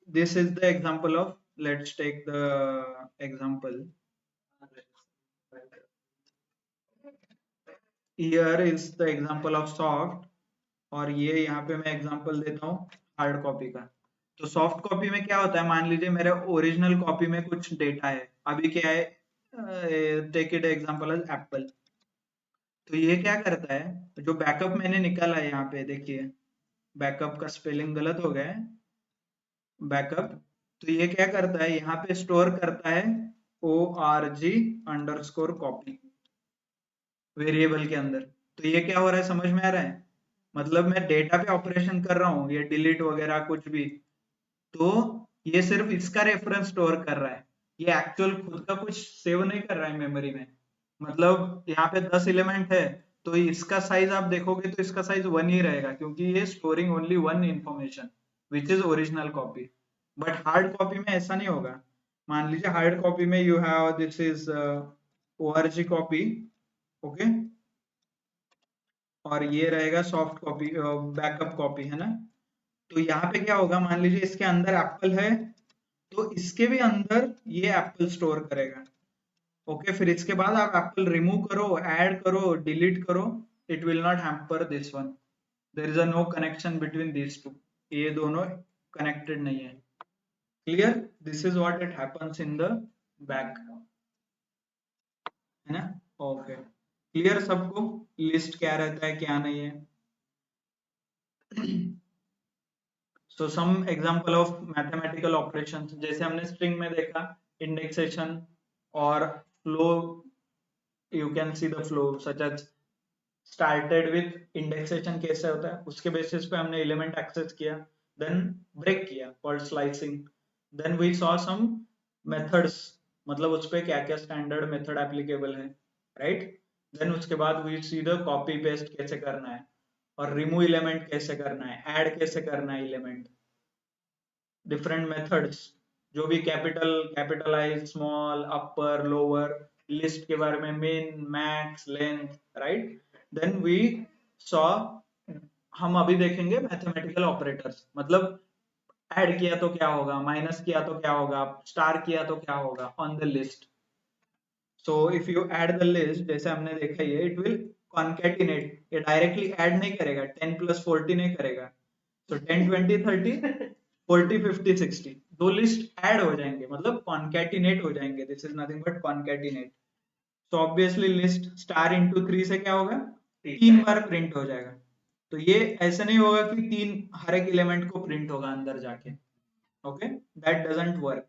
this is the example of, let's take the example, here is the example of soft, और ये यहाँ पे मैं एग्जांपल देता हूँ हार्ड कॉपी का। तो सॉफ्ट कॉपी में क्या होता है, मान लीजिए मेरे ओरिजिनल कॉपी में कुछ डेटा है, अभी क्या है, take it example as apple. तो ये क्या करता है, जो बैकअप मैंने निकाला है यहाँ पे देखिए, बैकअप का स्पेलिंग गलत हो गया है, बैकअप। तो ये क्या करता है, यहाँ पे स्टोर करता है org_copy वेरिएबल के अंदर। तो ये क्या हो रहा है, समझ में आ रहा है, मतलब मैं डेटा पे ऑपरेशन कर रहा हूँ, ये डिलीट वगैरह कुछ भी, तो ये सिर्फ इसका रेफरेंस स्टोर कर रहा है, ये एक्चुअल खुद का कुछ सेव नहीं कर रहा है मेमोरी में। मतलब यहाँ पे 10 एलिमेंट है, तो इसका साइज आप देखोगे तो इसका साइज 1 ही रहेगा, क्योंकि ये storing only 1 information which is original copy. But hard copy में ऐसा नहीं होगा। मान लीजिए हार्ड कॉपी में you have this is org copy, okay, और ये रहेगा सॉफ्ट कॉपी, बैकअप कॉपी, है ना। तो यहाँ पे क्या होगा, मान लीजिए इसके अंदर एप्पल है, तो इसके भी अंदर ये एप्पल स्टोर करेगा, ओके। फिर इसके बाद आप एप्पल रिमूव करो, ऐड करो, डिलीट करो, it will not hamper this one, there is a no connection between these two, ये दोनों कनेक्टेड नहीं है। Clear, this is what it happens in the back, है ना। ओके, क्लियर सबको, लिस्ट क्या रहता है क्या नहीं है। So some example of mathematical operations, जैसे हमने स्ट्रिंग में देखा इंडेक्सेशन और flow, you can see the flow such as started with indexation कैसे होता है, उसके बेसिस पे हमने एलिमेंट एक्सेस किया, देन ब्रेक किया called slicing, then we saw some methods, मतलब उस पे क्या क्या स्टैंडर्ड मेथड एप्लीकेबल है, राइट। देन उसके बाद we see the copy paste कैसे करना है, और रिमूव एलिमेंट कैसे करना है, ऐड कैसे करना है एलिमेंट, डिफरेंट मेथड्स, जो भी capital, capitalize, small, upper, lower, list के बारे में, min, max, length, right. Then we saw, हम अभी देखेंगे मैथमेटिकल ऑपरेटर्स, मतलब ऐड किया तो क्या होगा, माइनस किया तो क्या होगा, स्टार किया तो क्या होगा on the list. So if you add the list, जैसे हमने देखा ये, इट विल कॉन्केटिनेट, ये डायरेक्टली ऐड नहीं करेगा, 10 + 40 नहीं करेगा। तो 10 20 30 40 50 60 दो लिस्ट ऐड हो जाएंगे, मतलब कॉन्केटिनेट हो जाएंगे, this is nothing but concatenate. तो ऑब्वियसली लिस्ट स्टार इंटू 3 से क्या होगा, 3 बार प्रिंट हो जाएगा। तो ये ऐसे नहीं होगा कि 3 हर एक एलिमेंट को प्रिंट होगा अंदर जाके, ओके, दैट डजंट वर्क।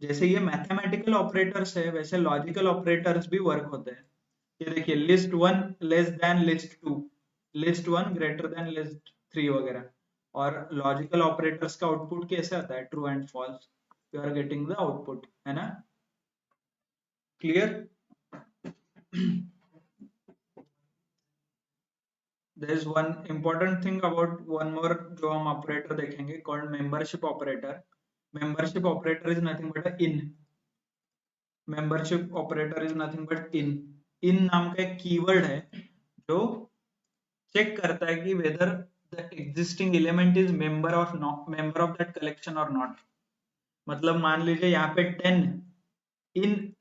जैसे ये मैथमेटिकल ऑपरेटर्स है, वैसे लॉजिकल ऑपरेटर्स भी वर्क होते हैं। ये देखिए, list 1 less than list 2, list 1 greater than list 3 वगैरह। और लॉजिकल ऑपरेटर्स का आउटपुट कैसे आता है, true and false, you are getting the output, है ना। Clear, there is one important thing about one more, जो हम ऑपरेटर देखेंगे, called membership operator. Membership operator is nothing but a in, membership operator is nothing but in. In नाम का एक कीवर्ड है जो चेक करता है कि whether the existing element is member of not, member of that collection और नॉट। मतलब मान लीजिए यहाँ पे 10 इन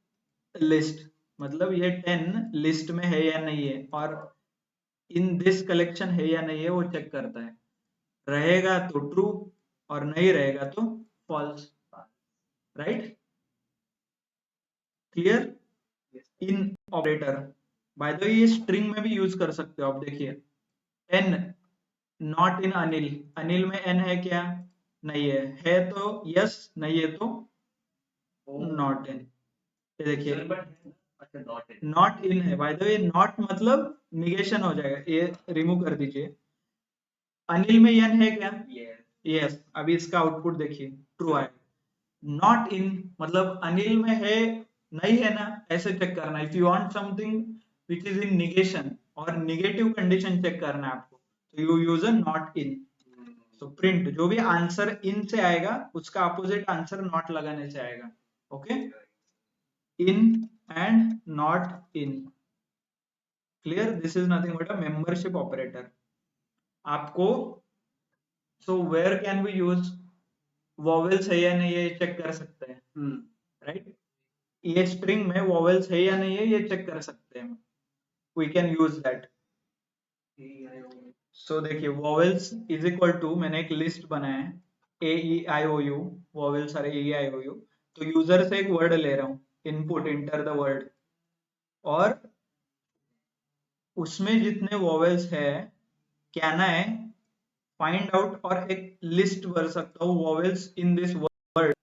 लिस्ट, मतलब ये 10 लिस्ट में है या नहीं है, और इन दिस कलेक्शन है या नहीं है, वो चेक करता है। रहेगा तो ट्रू, और नहीं रहेगा तो false, right. Clear, in operator, by the way ये स्ट्रिंग में भी यूज कर सकते हो आप, देखिए N not in Anil, Anil में एन है क्या, नहीं है तो यस, नहीं है तो नॉट इन। ये देखिए नॉट इन है, बाय द वे नॉट मतलब निगेशन हो जाएगा, ये रिमूव कर दीजिए। अनिल में एन है क्या, यस, अभी इसका आउटपुट देखिए, ट्रू आए। नॉट इन मतलब अनिल में है, नहीं है ना, ऐसे चेक करना। If you want something which is in negation और निगेटिव कंडीशन चेक करना है आपको, तो you use a not in. तो प्रिंट, जो भी आंसर इन से आएगा उसका अपोजिट आंसर नॉट लगाने से आएगा, okay. In and not in, clear, this is nothing but a membership operator. आपको, so where can we use, vowels है या नहीं है ये चेक कर सकते हैं, राइट। ये स्ट्रिंग में वॉवेल्स है या नहीं है ये चेक कर सकते हैं, वी कैन यूज दैट। सो देखिए, वॉवेल्स इज इक्वल टू, मैंने एक लिस्ट बनाया है, ए ई आई ओ यू, वॉवेल्स सारे ए ई आई ओ यू। तो यूजर से एक वर्ड ले रहा हूँ, इनपुट इंटर द वर्ड, और उसमें जितने वॉवेल्स है कैन आई फाइंड आउट, और एक लिस्ट भर सकता हूँ vowels in this word.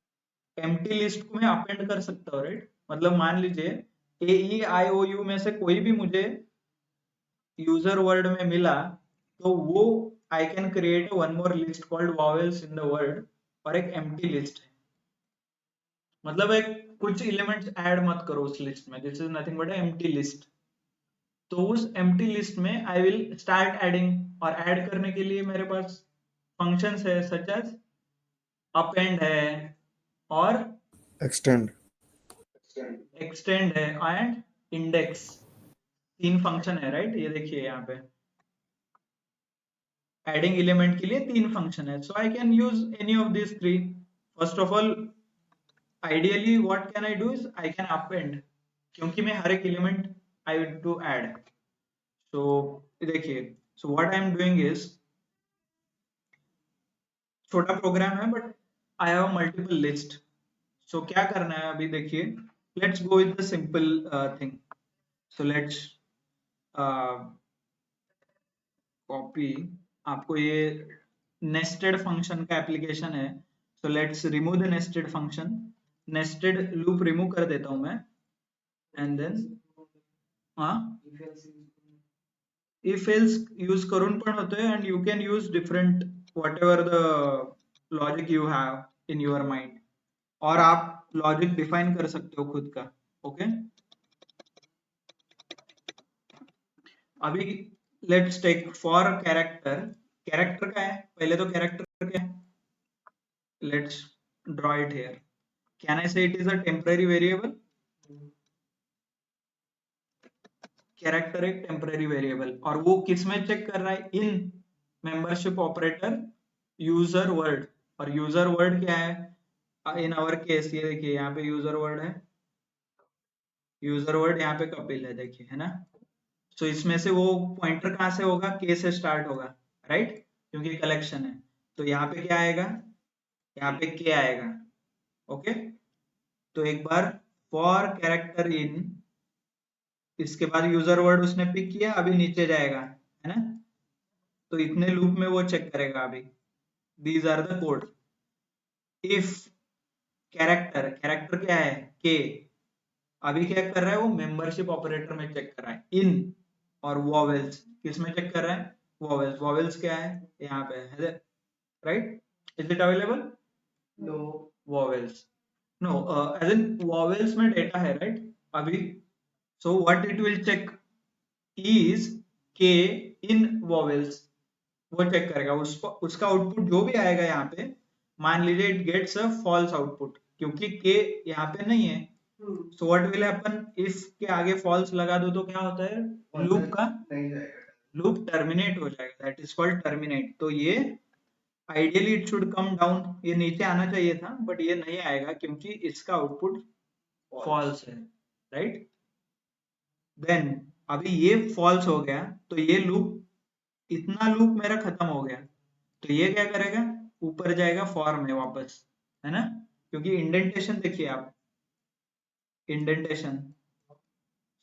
Empty list को मैं अपेंड कर सकता हूँ, राइट। मतलब मान लीजिए ए ई आई ओ यू में से कोई भी मुझे यूजर वर्ड में मिला, तो वो I can create one more list called vowels in the word, और एक एम्प्टी लिस्ट है। मतलब एक कुछ एलिमेंट्स ऐड मत करो उस लिस्ट में, this is nothing but empty list. तो उस एम्प्टी लिस्ट में आई विल स्टार्ट एडिंग, और ऐड करने के लिए मेरे पास फंक्शंस है सच एज अपेंड है और एक्सटेंड एक्सटेंड है एंड इंडेक्स। 3 फंक्शन है, राइट। ये देखिए यहाँ पे एडिंग एलिमेंट के लिए 3 फंक्शन है, so I can use any of this 3। First of all ideally what can I do is I can append, क्योंकि मैं हर एक element I will to add। so देखिए, so what I am doing is, छोटा प्रोग्राम है but I have a multiple list। so क्या करना है अभी देखिए, let's go with the simple thing। so let's copy, आपको ये nested function का एप्लीकेशन है, so let's remove the nested function। nested loop remove कर देता हूं मैं, and then if else use करून पण होतोय, and you can use different whatever the logic you have in your mind, और आप लॉजिक डिफाइन कर सकते हो खुद का। ओके अभी let's take for character. Character क्या है, पहले तो कैरेक्टर क्या है, let's draw it here. Can I say it is a temporary variable. Character एक टेम्पररी वेरिएबल, और वो किस में चेक कर रहा है, in membership operator user word. और यूजर वर्ड क्या है इन आवर केस, ये देखिए यहाँ पे यूजर वर्ड है, यूजर वर्ड यहाँ पे कपिल है, देखिए है ना। सो इसमें से वो पॉइंटर कहाँ से होगा, के से स्टार्ट होगा, राइट, क्योंकि कलेक्शन है। तो यहाँ पे क्या आएगा, यहाँ पे के आएगा। ओके तो एक बार फॉर कैरेक्टर इन, इसके बाद यूजर वर्ड उसने पिक किया, अभी नीचे जाएगा, है ना। तो इतने लूप में वो चेक करेगा अभी, these are the code. If character, character क्या है, के, अभी क्या कर रहा है वो मेंबरशिप ऑपरेटर में चेक कर रहा है इन, और वॉवेल्स किस में चेक कर रहा है, वॉवेल्स। वॉवेल्स क्या है, यहाँ पे है, right. Is it available, no vowels, no as in vowels में डेटा है, राइट अभी। So what it will check is K in vowels, वो चेक करेगा उसका आउटपुट जो भी आएगा यहाँ पे, मान लीजिए it gets a false output, क्योंकि के यहाँ पे नहीं है। So what will happen, if K आगे फॉल्स लगा दो तो क्या होता है, लूप का नहीं जाएगा, लूप टर्मिनेट हो जाएगा, दैट इज कॉल्ड टर्मिनेट। तो ये ideally it should come down, ये नीचे आना चाहिए था बट ये नहीं आएगा क्योंकि इसका आउटपुट फॉल्स है, राइट। देन अभी ये फॉल्स हो गया, तो ये लूप, इतना लूप मेरा खत्म हो गया। तो ये क्या करेगा, ऊपर जाएगा फॉर में वापस, है ना, क्योंकि इंडेंटेशन देखिए आप, इंडेंटेशन।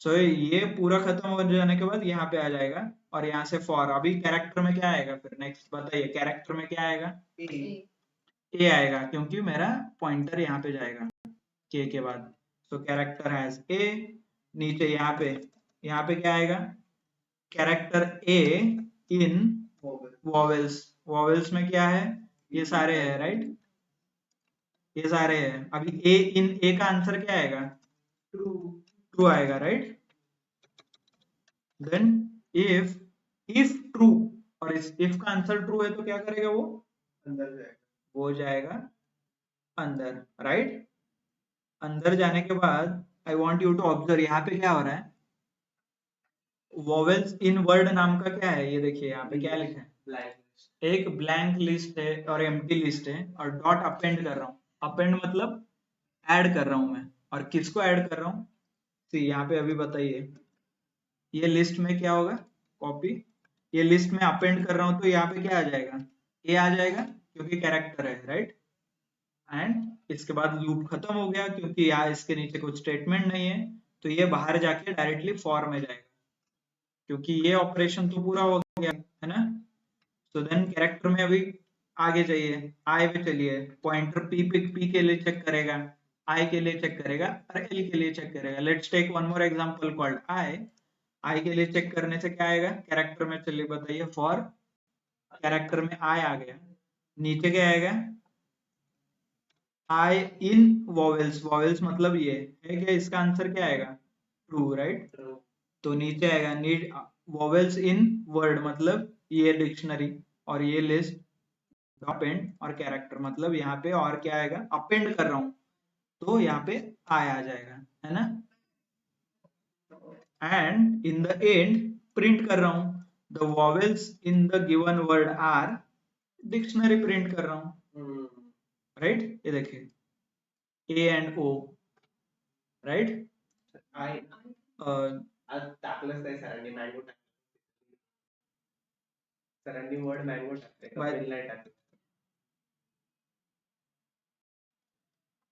सो ये पूरा खत्म हो जाने के बाद यहाँ पे आ जाएगा, और यहाँ से फॉर। अभी कैरेक्टर में क्या आएगा फिर, नेक्स्ट बताइए, कैरेक्टर में क्या आएगा, ए आएगा, क्योंकि मेरा पॉइंटर यहाँ पे जाएगा के बाद। सो कैरेक्टर हैज ए, नीचे यहाँ पे क्या आएगा, कैरेक्टर ए इन वॉवेल्स। वॉवेल्स में क्या है, ये सारे है, राइट, ये सारे हैं। अभी ए इन, ए का आंसर क्या आएगा, ट्रू आएगा, राइट। देन इफ ट्रू, और इस इफ का आंसर ट्रू है तो क्या करेगा वो, अंदर जाएगा, वो जाएगा अंदर, राइट। अंदर जाने के बाद I want you to observe यहाँ पे क्या हो रहा है, वॉवेल्स इन वर्ड नाम का क्या है, ये देखिए यहाँ पे क्या लिखा है, ब्लैक एक ब्लैंक लिस्ट है और एम्प्टी लिस्ट है, और डॉट अपेंड कर रहा हूँ। अपेंड मतलब ऐड कर रहा हूँ मैं, और किसको ऐड कर रहा हूँ, सी यहाँ पे अभी बताइए, ये लिस्ट में क्या होगा, कॉपी, ये लिस्ट में अपेंड कर रहा हूँ तो यहाँ पे क्या आ जाएगा, ए आ जाएगा, क्योंकि कैरेक्टर है, राइट। एंड इसके बाद लूप खत्म हो गया क्योंकि यहाँ इसके नीचे कुछ स्टेटमेंट नहीं है, तो ये बाहर जाके डायरेक्टली फॉर में जाएगा क्योंकि ये ऑपरेशन तो पूरा हो गया है ना। सो देन कैरेक्टर में अभी आगे जाइए, आई पे चलिए, पॉइंटर पी के लिए चेक करेगा, आई के लिए चेक करेगा और एल के लिए चेक करेगा। Let's take one more example called I के लिए चेक करने से क्या आएगा, कैरेक्टर में चलिए बताइए, फॉर कैरेक्टर में आई आ गया, नीचे क्या आएगा, आई इन वॉवेल्स, वॉवेल्स मतलब ये है क्या, इसका आंसर क्या आएगा, ट्रू, राइट। तो नीचे आएगा नीड वॉवेल्स इन वर्ड मतलब ये डिक्शनरी और ये लिस्ट, अपेंड और कैरेक्टर मतलब यहाँ पे और क्या आएगा, अपेंड कर रहा हूँ तो यहाँ पे आई आ जाएगा, है ना। And in the end print कर रहा हूँ the vowels in the given word are, dictionary print कर रहा हूँ, राइट। ये देखिए ए एंड ओ, राइट। आई आज टाकलंच नाही सरांनी, मँगो टाकलं सरांनी, वर्ड मँगो टाकले, पेन नाही टाकलं.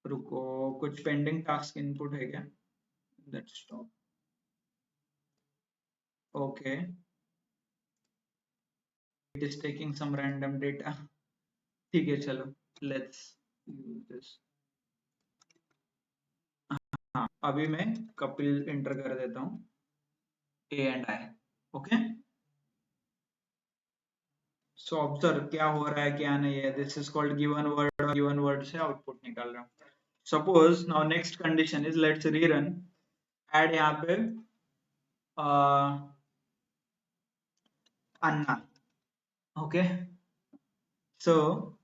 रुको, कुछ पेंडिंग टास्क इनपुट है क्या, let's stop, okay, it is taking some random data, ठीक है चलो लेट्स यूज दिस। हाँ अभी मैं कपिल एंटर कर देता हूँ, A and I, okay. So observe क्या हो रहा है क्या नहीं है, this is called given word, और गिवन वर्ड से आउटपुट निकाल रहा हूँ। Suppose now next condition is, let's rerun, add यहाँ पे अन्ना, okay. So,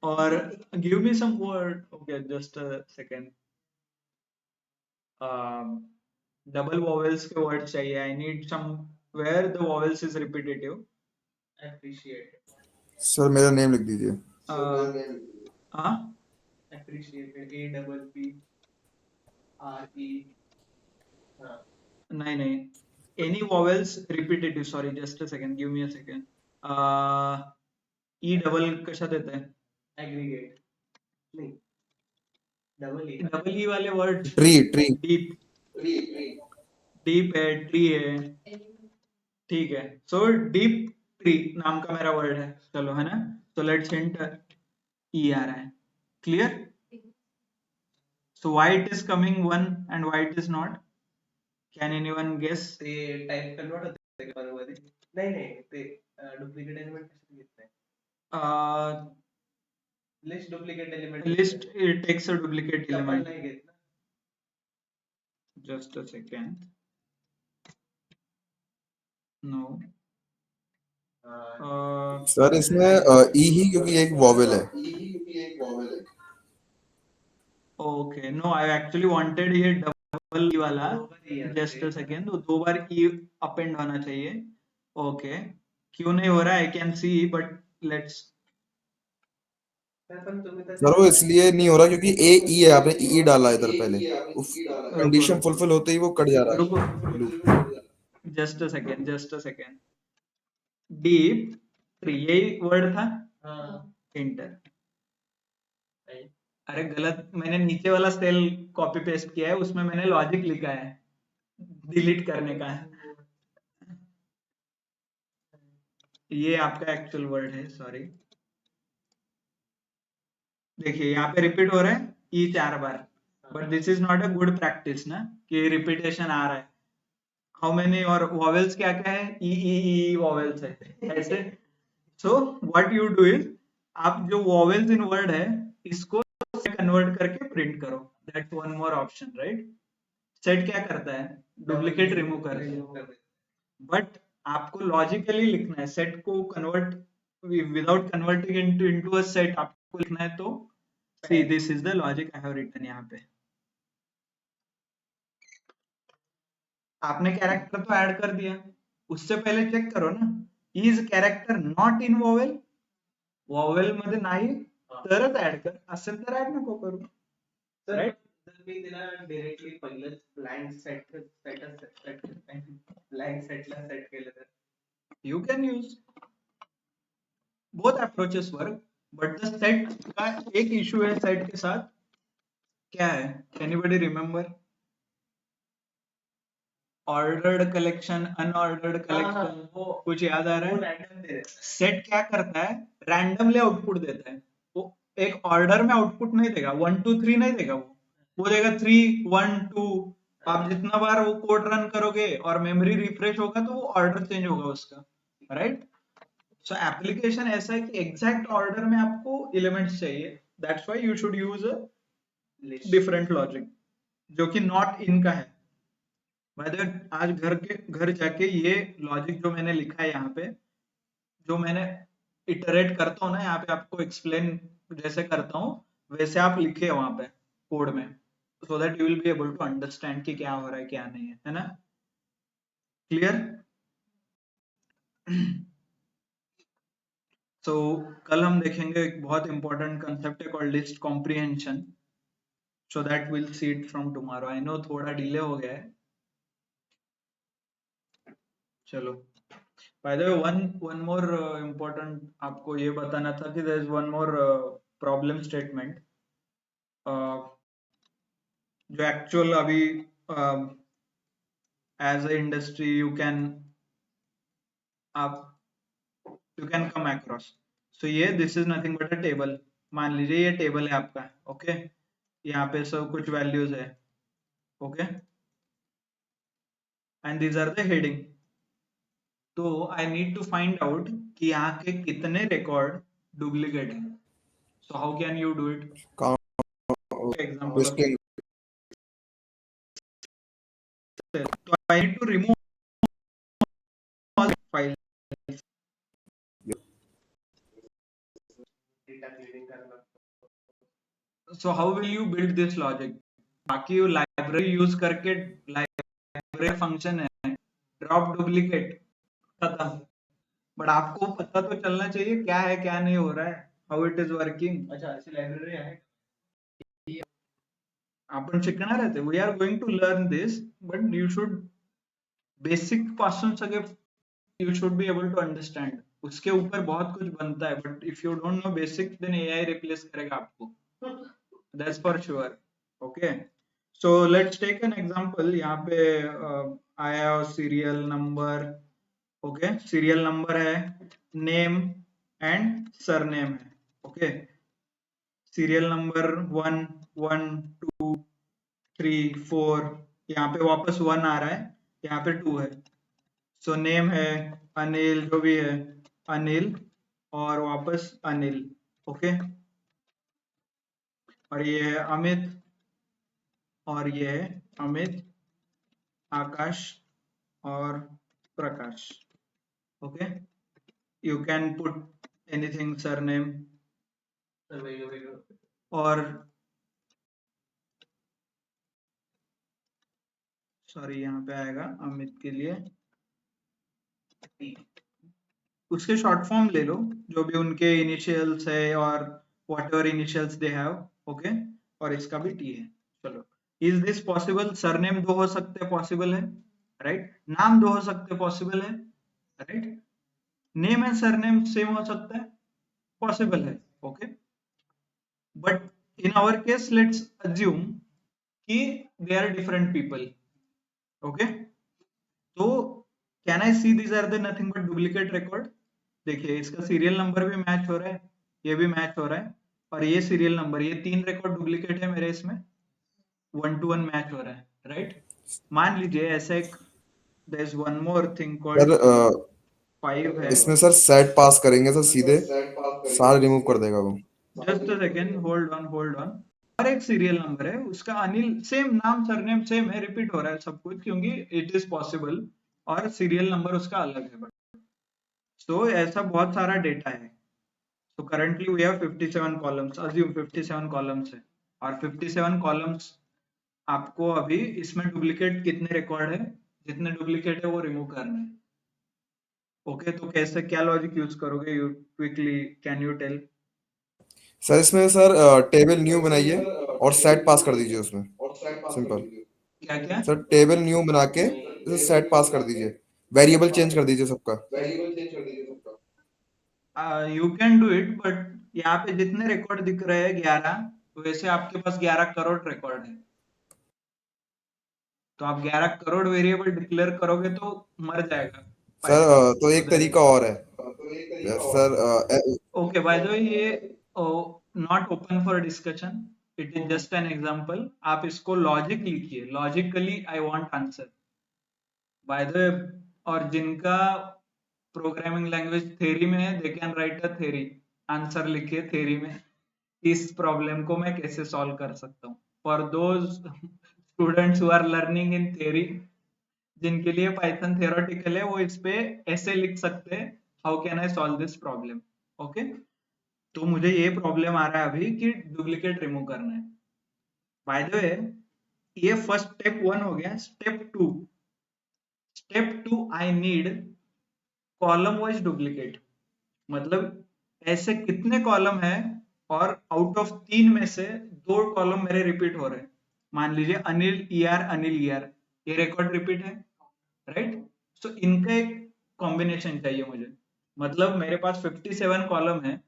or give me some word. Okay, just a second. Double vowels के words चाहिए. I need some where the vowels is repetitive. Appreciate. Sir मेरा नेम लिख दीजिए। हाँ Appreciated, APPRE. हाँ. नहीं नहीं, any vowels repetitive. Sorry, just a second. Give me a second. E double कशा देते हैं? Aggregate. नहीं. डबल E वाले word tree tree deep, deep है, ट्री है, ठीक है। सो डीप ट्री नाम का मेरा वर्ड है, चलो है ना। सो लेट्स हिंट ई आ रहा है, clear. So why it is coming one and why it is not, can anyone guess. ते टाइप कन्वर्ट होते का बरोबर आहे? नाही नाही, ते डुप्लिकेट एलिमेंट कशाने घेत नाही, list duplicate element list it takes a duplicate element, नाही घेत ना. Just a second, no sir इसमें ई ही क्योंकि एक वॉवेल है। Okay, no I actually wanted ये डबल ई वाला, जस्ट अ सेकंड, दो बार ई अपेंड होना चाहिए, ओके। क्यों नहीं हो रहा I can see, but let's, पण तुम्ही तर सर वो इसलिए नहीं हो रहा क्योंकि ए ई है, आपने ई डाला है इधर पहले, कंडीशन फुलफिल होते ही वो कट जा रहा रुको, है loop. Just a second, just a second, deep tree यही वर्ड था, इंटर, अरे गलत, मैंने नीचे वाला सेल कॉपी पेस्ट किया है, उसमें मैंने लॉजिक लिखा है, डिलीट करने का है, ये आपका एक्चुअल वर्ड है, सॉरी। देखिए यहाँ पे रिपीट हो रहा है ई 4 बार, but this is not a good practice ना, कि रिपीटेशन आ रहा है। हाउ मेनी, और वॉवेल्स क्या क्या है, ई ई ई वॉवेल्स है ऐसे। So what you do is, आप जो वॉवेल्स इन वर्ड है इसको कन्वर्ट करके प्रिंट करो, that's one more option, right. Set क्या करता है, डुप्लीकेट रिमूव करता है, बट आपको लॉजिकली लिखना है, सेट को convert without converting into a set आपको लिखना है, तो see this is the logic I have written. यहाँ पे आपने कैरेक्टर तो ऐड कर दिया, उससे पहले चेक करो ना, is character not in vowel, vowel मध्ये नाही तरच ऍड कर, असेल तर ऍड नको करू, राईट. तर मी तिला डायरेक्टली पहिलंच ब्लँक ब्लँक सेटला सेट केलं तर You can use both approaches work. But the set का एक इशू है सेट के साथ, क्या है? Anybody remember? Ordered collection, unordered collection, वो कुछ याद आ रहा वो है? रैंडम दे रहे सेट क्या करता है? रैंडमली आउटपुट देता है। वो एक ऑर्डर में आउटपुट नहीं देगा, 1 2 3 नहीं देगा, वो देगा 3 1 2। आप जितना बार वो कोड रन करोगे और मेमोरी रिफ्रेश होगा तो वो ऑर्डर चेंज होगा उसका, राइट? सो एप्लीकेशन ऐसा है कि एग्जैक्ट ऑर्डर में आपको एलिमेंट्स चाहिए, that's why you should use a list. Different logic जो कि नॉट इन का है। भाई देखो, आज घर जाके ये लॉजिक जो मैंने लिखा है यहाँ पे, जो मैंने इटरेट करता हूँ ना यहाँ पे, आपको एक्सप्लेन जैसे करता हूँ वैसे आप लिखे वहां पे कोड में, so that you will be able to understand कि क्या हो रहा है क्या नहीं है ना? क्लियर? सो कल हम देखेंगे एक बहुत इंपॉर्टेंट कंसेप्ट है called list comprehension, so that will see it from tomorrow. I know थोड़ा डिले हो गया है, चलो। By the way, one more important आपको ये बताना था कि there is one more problem statement जो एक्चुअल अभी एज अ इंडस्ट्री आप you can come across. So ये this is nothing but a table. मान लीजिए ये टेबल है आपका, ओके? यहाँ पे सब कुछ वैल्यूज है, okay? And these are the heading. तो I need to find out कि यहाँ के कितने रिकॉर्ड डुप्लीकेट है। So how can you do it? Example of listing तो I need to remove all files. Data cleaning करना। So how will you build this logic? बाकी वो लाइब्रेरी यूज करके, लाइब्रेरी फंक्शन है ड्रॉप डुप्लीकेट, खत्म। बट आपको पता तो चलना चाहिए क्या है क्या नहीं हो रहा है, हाउ इट इज वर्किंग। अच्छा, ऐसी लाइब्रेरी आहे? आपण शिकणार आहे ते, we are going to learn this, but you should basic पासून सगळे you should be able to understand. उसके ऊपर बहुत कुछ बनता है, but if you don't know basic then AI replace करेगा आपको, that's for sure. Okay, so let's take an example. यहाँ पे आया serial number, okay? Serial number है, नेम एंड सरनेम है, ओके? सीरियल नंबर 1 1 2 3 4, यहाँ पे वापस 1 आ रहा है, यहाँ पे 2 है। सो नेम है अनिल, जो भी है अनिल, और वापस अनिल, ओके? और ये है अमित, और ये है अमित, आकाश और Prakash, okay? You can put anything, surname, और सॉरी यहाँ पे आएगा अमित के लिए उसके शॉर्ट फॉर्म ले लो, जो भी उनके इनिशियल्स है और what ever initials they have, okay? और इसका भी टी है, चलो। Is this possible? सरनेम 2 हो सकते हैं, पॉसिबल है, राइट? नाम 2 हो सकते हैं, पॉसिबल है, right? Name and surname same हो सकता है, पॉसिबल है, okay? But in our case let's assume कि they are different people, okay? तो can I see these are the nothing but duplicate record? देखिए इसका सीरियल नंबर भी मैच हो रहा है, ये भी मैच हो रहा है, और ये सीरियल नंबर, ये 3 रिकॉर्ड डुप्लीकेट है मेरे, इसमें 1 to 1 मैच हो रहा है, राइट? मान लीजिए ऐसा एक, there is one more thing sir called 5 है। इसमें सर सेट पास करेंगे सर सीधे सारे रिमूव कर देगा वो। Just a second, hold on. और एक सीरियल नंबर है, उसका अनिल, सेम नाम सरनेम सेम है, रिपीट हो रहा है सब कुछ क्योंकि इट इज पॉसिबल, और सीरियल नंबर उसका अलग है। तो ऐसा बहुत सारा डेटा है। So currently we have 57 columns, assume 57 columns है, और 57 columns आपको अभी इसमें डुप्लीकेट कितने रिकॉर्ड है, जितने डुप्लीकेट है वो रिमूव करना है, ओके? तो कैसे, क्या लॉजिक यूज करोगे? You quickly can you tell? Sir इसमें सर टेबल न्यू बनाइए और सेट पास कर दीजिए उसमें, सिंपल। क्या क्या? सर टेबल न्यू बना के सेट पास कर दीजिए, वेरिएबल चेंज कर दीजिए सबका। You can do it, but यहाँ पे जितने रिकॉर्ड दिख रहे हैं 11, वैसे आपके पास 11 करोड़ रिकॉर्ड है। तो आप 11 करोड़ वेरिएबल डिक्लेयर करोगे तो मर जाएगा सर पाइथन, तो एक तरीका सुधरेगा और है sir. Okay. By the way ये not open for discussion, it is just an example. आप इसको लॉजिक लिखिए, logically I want answer by the way. और जिनका प्रोग्रामिंग लैंग्वेज थ्योरी में है, they can write a theory, answer लिखिए थ्योरी में, इस प्रॉब्लम को मैं कैसे सॉल्व कर सकता हूँ। For those students who are learning in theory, जिनके लिए पाइथन थियोरेटिकल है, वो इस पे ऐसे लिख सकते हैं, how can I solve this problem. Okay, तो मुझे ये प्रॉब्लम आ रहा है अभी कि डुप्लीकेट रिमूव करना है। बाय द वे ये फर्स्ट स्टेप 1 हो गया। Step 2 I need column wise duplicate. मतलब ऐसे कितने कॉलम है और आउट ऑफ 3 में से 2 कॉलम मेरे रिपीट हो रहे हैं। मान लीजिए अनिल ईआर अनिल ईआर, ये रिकॉर्ड रिपीट है, राइट। सो इनका एक कॉम्बिनेशन चाहिए मुझे। मतलब मेरे पास 57 कॉलम है,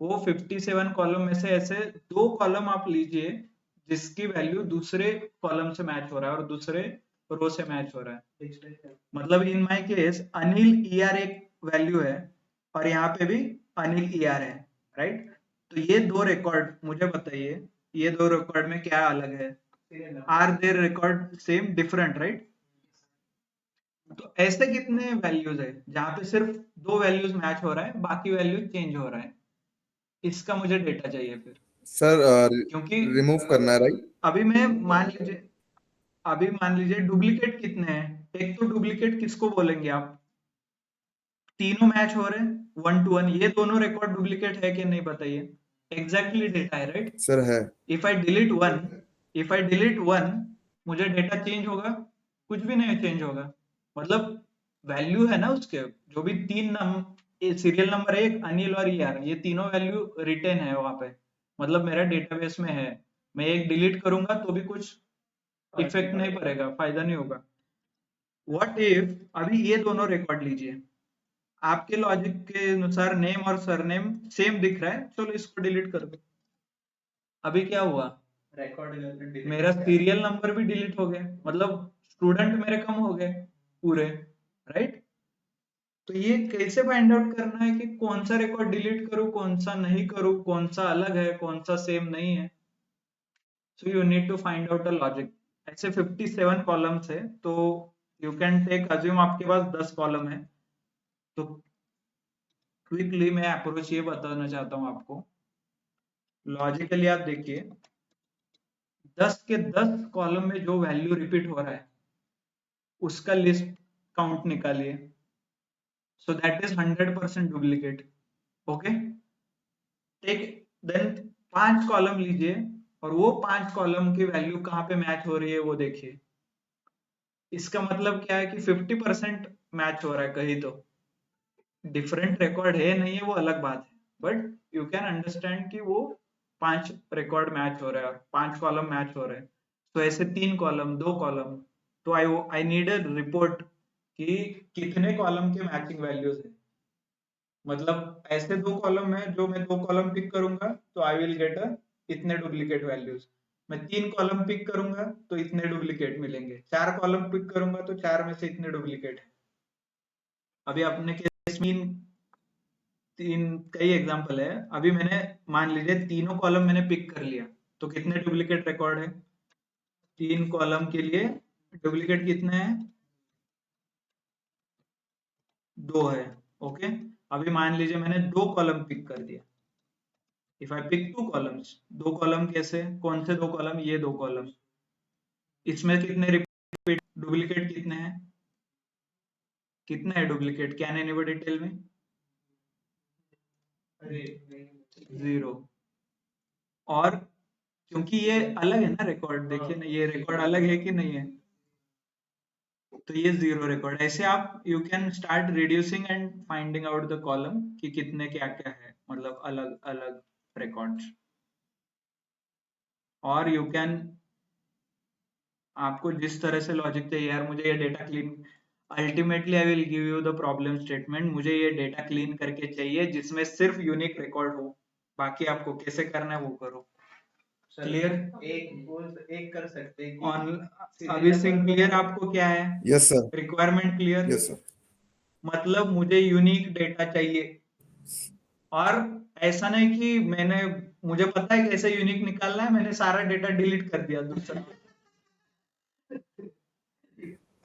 वो 57 कॉलम में से ऐसे 2 कॉलम आप लीजिए जिसकी वैल्यू दूसरे कॉलम से मैच हो रहा है और दूसरे रो से मैच हो रहा है। मतलब in my case Anil ER एक वैल्यू है और यहाँ पे भी अनिल ईआर है, राइट। तो ये 2 रिकॉर्ड मुझे बताइए, ये 2 रिकॉर्ड में क्या अलग है? Are there record same different, right. तो ऐसे कितने वैल्यूज है जहां पे सिर्फ 2 वैल्यूज मैच हो रहा है, बाकी वैल्यू चेंज हो रहा है? इसका मुझे डेटा चाहिए फिर, सर क्योंकि रिमूव करना है, राइट। अभी मैं मान लीजिए डुप्लीकेट कितने हैं। एक तो डुप्लीकेट किसको बोलेंगे आप? तीनों मैच हो रहे हैं 1 to 1, ये दोनों रिकॉर्ड डुप्लीकेट है कि नहीं बताइए। एग्जैक्टली डेटा है, राइट। सर है। If I delete one if I delete one मुझे डेटा चेंज होगा? कुछ भी नहीं चेंज होगा। मतलब वैल्यू है ना उसके, जो भी 3 सीरियल नंबर 1 अनिल और यार, ये तीनों वैल्यू रिटेन है वहां पे, मतलब मेरा डेटाबेस में है। मैं एक डिलीट करूंगा तो भी कुछ इफेक्ट नहीं पड़ेगा, फायदा नहीं होगा। व्हाट इफ अभी ये दोनों रिकॉर्ड लीजिए, आपके लॉजिक के अनुसार नेम और सरनेम सेम दिख रहा है, चलो इसको डिलीट कर दो। अभी क्या हुआ? रिकॉर्ड मेरा सीरियल नंबर भी डिलीट हो गया, मतलब स्टूडेंट मेरे कम हो गए पूरे, राइट। तो ये कैसे फाइंड आउट करना है कि कौन सा रिकॉर्ड डिलीट करूं, कौन सा नहीं करूं, कौन सा अलग है, कौन सा सेम नहीं है? So you need to find out a logic. ऐसे 57 कॉलम्स है, तो यू कैन टेक अज्यूम आपके पास 10 कॉलम है। तो क्विकली मैं अप्रोच ये बताना चाहता हूँ आपको। लॉजिकली आप देखिए, 10 के 10 कॉलम में जो वैल्यू रिपीट हो रहा है उसका लिस्ट काउंट निकालिए। So that is 100% duplicate. Okay, take then 5 column लीजिए और वो 5 कॉलम की वैल्यू कहाँ पे मैच हो रही है वो देखिए। इसका मतलब क्या है कि 50% मैच हो रहा है कहीं तो। डिफरेंट रिकॉर्ड है नहीं है वो अलग बात है, बट यू कैन अंडरस्टैंड कि वो 5 रिकॉर्ड मैच हो रहा है और 5 कॉलम मैच हो रहे हैं। तो ऐसे 3 कॉलम 2 कॉलम, तो आई नीड अ रिपोर्ट कि कितने कॉलम के मैचिंग वैल्यूज है। मतलब ऐसे 2 कॉलम है, जो मैं 2 कॉलम पिक करूंगा तो आई विल गेट अ इतने डुप्लीकेट वैल्यूज। मैं 3 कॉलम पिक करूंगा तो इतने डुप्लीकेट मिलेंगे, 4 कॉलम पिक करूंगा तो 4 में से इतने डुप्लीकेट है। अभी अपने केस में तीन कई एग्जांपल है। अभी मैंने मान लीजिए तीनों कॉलम मैंने पिक कर लिया, तो कितने डुप्लीकेट रिकॉर्ड है? 3 कॉलम के लिए डुप्लीकेट कितने हैं? 2 है। ओके, अभी मान लीजिए मैंने 2 कॉलम पिक कर दिया। If I pick 2 columns, 2 column कैसे, कौन से 2 कॉलम? ये 2 कॉलम, इसमें कितने रिपीट डुप्लीकेट कितने हैं? कितने है duplicate? Can anybody tell me? 0। और क्योंकि ये अलग है ना रिकॉर्ड, देखिए ना ये रिकॉर्ड अलग है कि नहीं है, तो ये 0 रिकॉर्ड। ऐसे आप you can start reducing and finding out the column कि कितने क्या क्या है, मतलब अलग अलग रिकॉर्ड्स। और यू कैन, आपको जिस तरह से लॉजिक चाहिए, यार मुझे ये data clean, ultimately I will give you the problem statement, मुझे ये डेटा क्लीन करके चाहिए जिसमें सिर्फ यूनिक रिकॉर्ड हो। बाकी आपको कैसे करना है वो करो। Sir, clear? एक कर सकते हैं कि ऑन serial अभी number सिंह को- क्लियर आपको क्या है? Yes sir, requirement clear? Yes sir. मतलब मुझे यूनिक डेटा चाहिए, और ऐसा नहीं कि मुझे पता है कैसे यूनिक निकालना है, मैंने सारा डेटा डिलीट कर दिया दूसरा।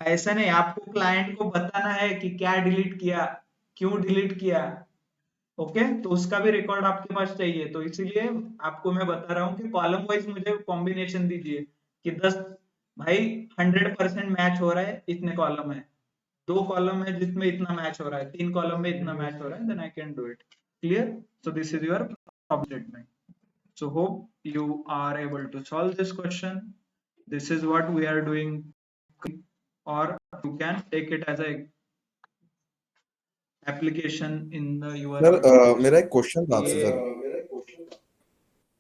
ऐसा नहीं, आपको क्लाइंट को बताना है कि क्या डिलीट किया, क्यों डिलीट किया। ओके, तो उसका भी रिकॉर्ड आपके पास चाहिए, तो इसीलिए आपको मैं बता रहा हूँ कि कॉलम वाइज मुझे कॉम्बिनेशन दीजिए कि 10 भाई 100% मैच हो रहा है, इतने कॉलम है, 2 कॉलम है जिसमें इतना मैच हो रहा है, 3 कॉलम में इतना मैच हो रहा है, then I can do it. Clear? So this is your problem statement. So hope you are able to solve this question. This is what we are doing, or you can take it as a application in your sir application. मेरा एक क्वेश्चन था आपसे ये सर।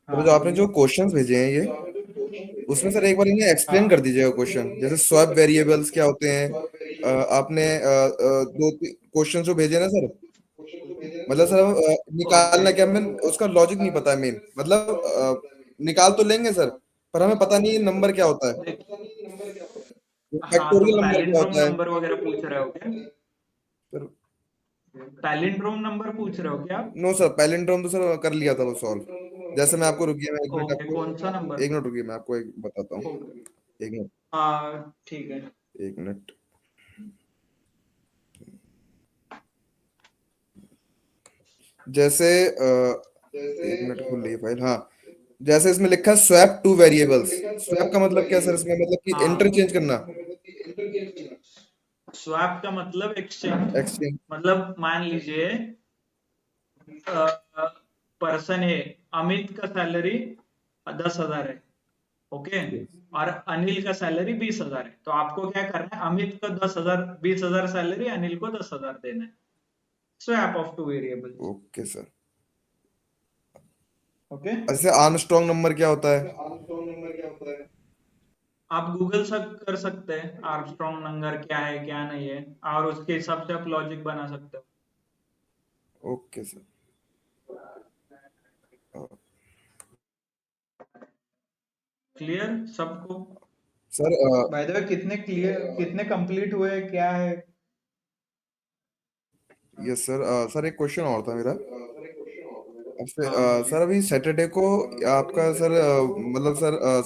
हाँ जो आपने जो बोलिए। क्वेश्चंस भेजे हैं ये, उसमें सर एक बार इन्हें एक्सप्लेन कर हाँ दीजिएगा क्वेश्चन, जैसे स्वैप वेरिएबल्स क्या होते हैं। आपने दो क्वेश्चन जो भेजे ना सर, मतलब सर ओके। निकालना क्या, हमें उसका लॉजिक नहीं पता है मेन, मतलब निकाल तो लेंगे सर, पर हमें पता नहीं है नंबर क्या होता है, देख, हाँ तो फैक्टोरियल नंबर क्या पैलिंड्रोम होता है। नंबर वगैरह पूछ रहे हो क्या? सर पैलिंड्रोम नंबर पूछ रहे हो क्या आप? नो सर, पैलिंड्रोम तो सर कर लिया था वो सॉल्व। जैसे मैं आपको, रुकिए, मैं एक मिनट ओके, आपको, कौन सा नंबर? एक मिनट रुकिए, मैं आपको एक बताता हूँ। ओके, एक मिनट, हाँ ठीक है। एक मिनट। जैसे एक मिनट खुल रही है फाइल, हाँ। जैसे इसमें लिखा है स्वैप टू वेरिएबल्स। स्वैप का मतलब क्या सर, इसमें मतलब कि हाँ, इंटरचेंज करना। स्वैप का मतलब एक्सचेंज। एक्सचेंज। मतलब मान लीजिए पर्सन है, अमित का सैलरी 10,000 है, ओके, और अनिल का सैलरी 20,000 है, तो आपको क्या करना है, अमित को 10,000 20,000 सैलरी, अनिल को 10,000 देना है। Swap of two variables. Okay sir. Okay, ऐसे आर्मस्ट्रॉन्ग नंबर क्या होता है? आप गूगल सर्च कर सकते हैं आर्मस्ट्रॉन्ग नंबर क्या है क्या नहीं है, और उसके हिसाब से आप लॉजिक बना सकते हो। Okay sir. क्लियर सबको? सर बाय द वे कितने क्लियर, कितने कंप्लीट हुए, क्या है? Yes sir. सर एक क्वेश्चन और था मेरा आपसे। हाँ बोलिए। सर अभी सैटरडे को आपका सर मतलब सर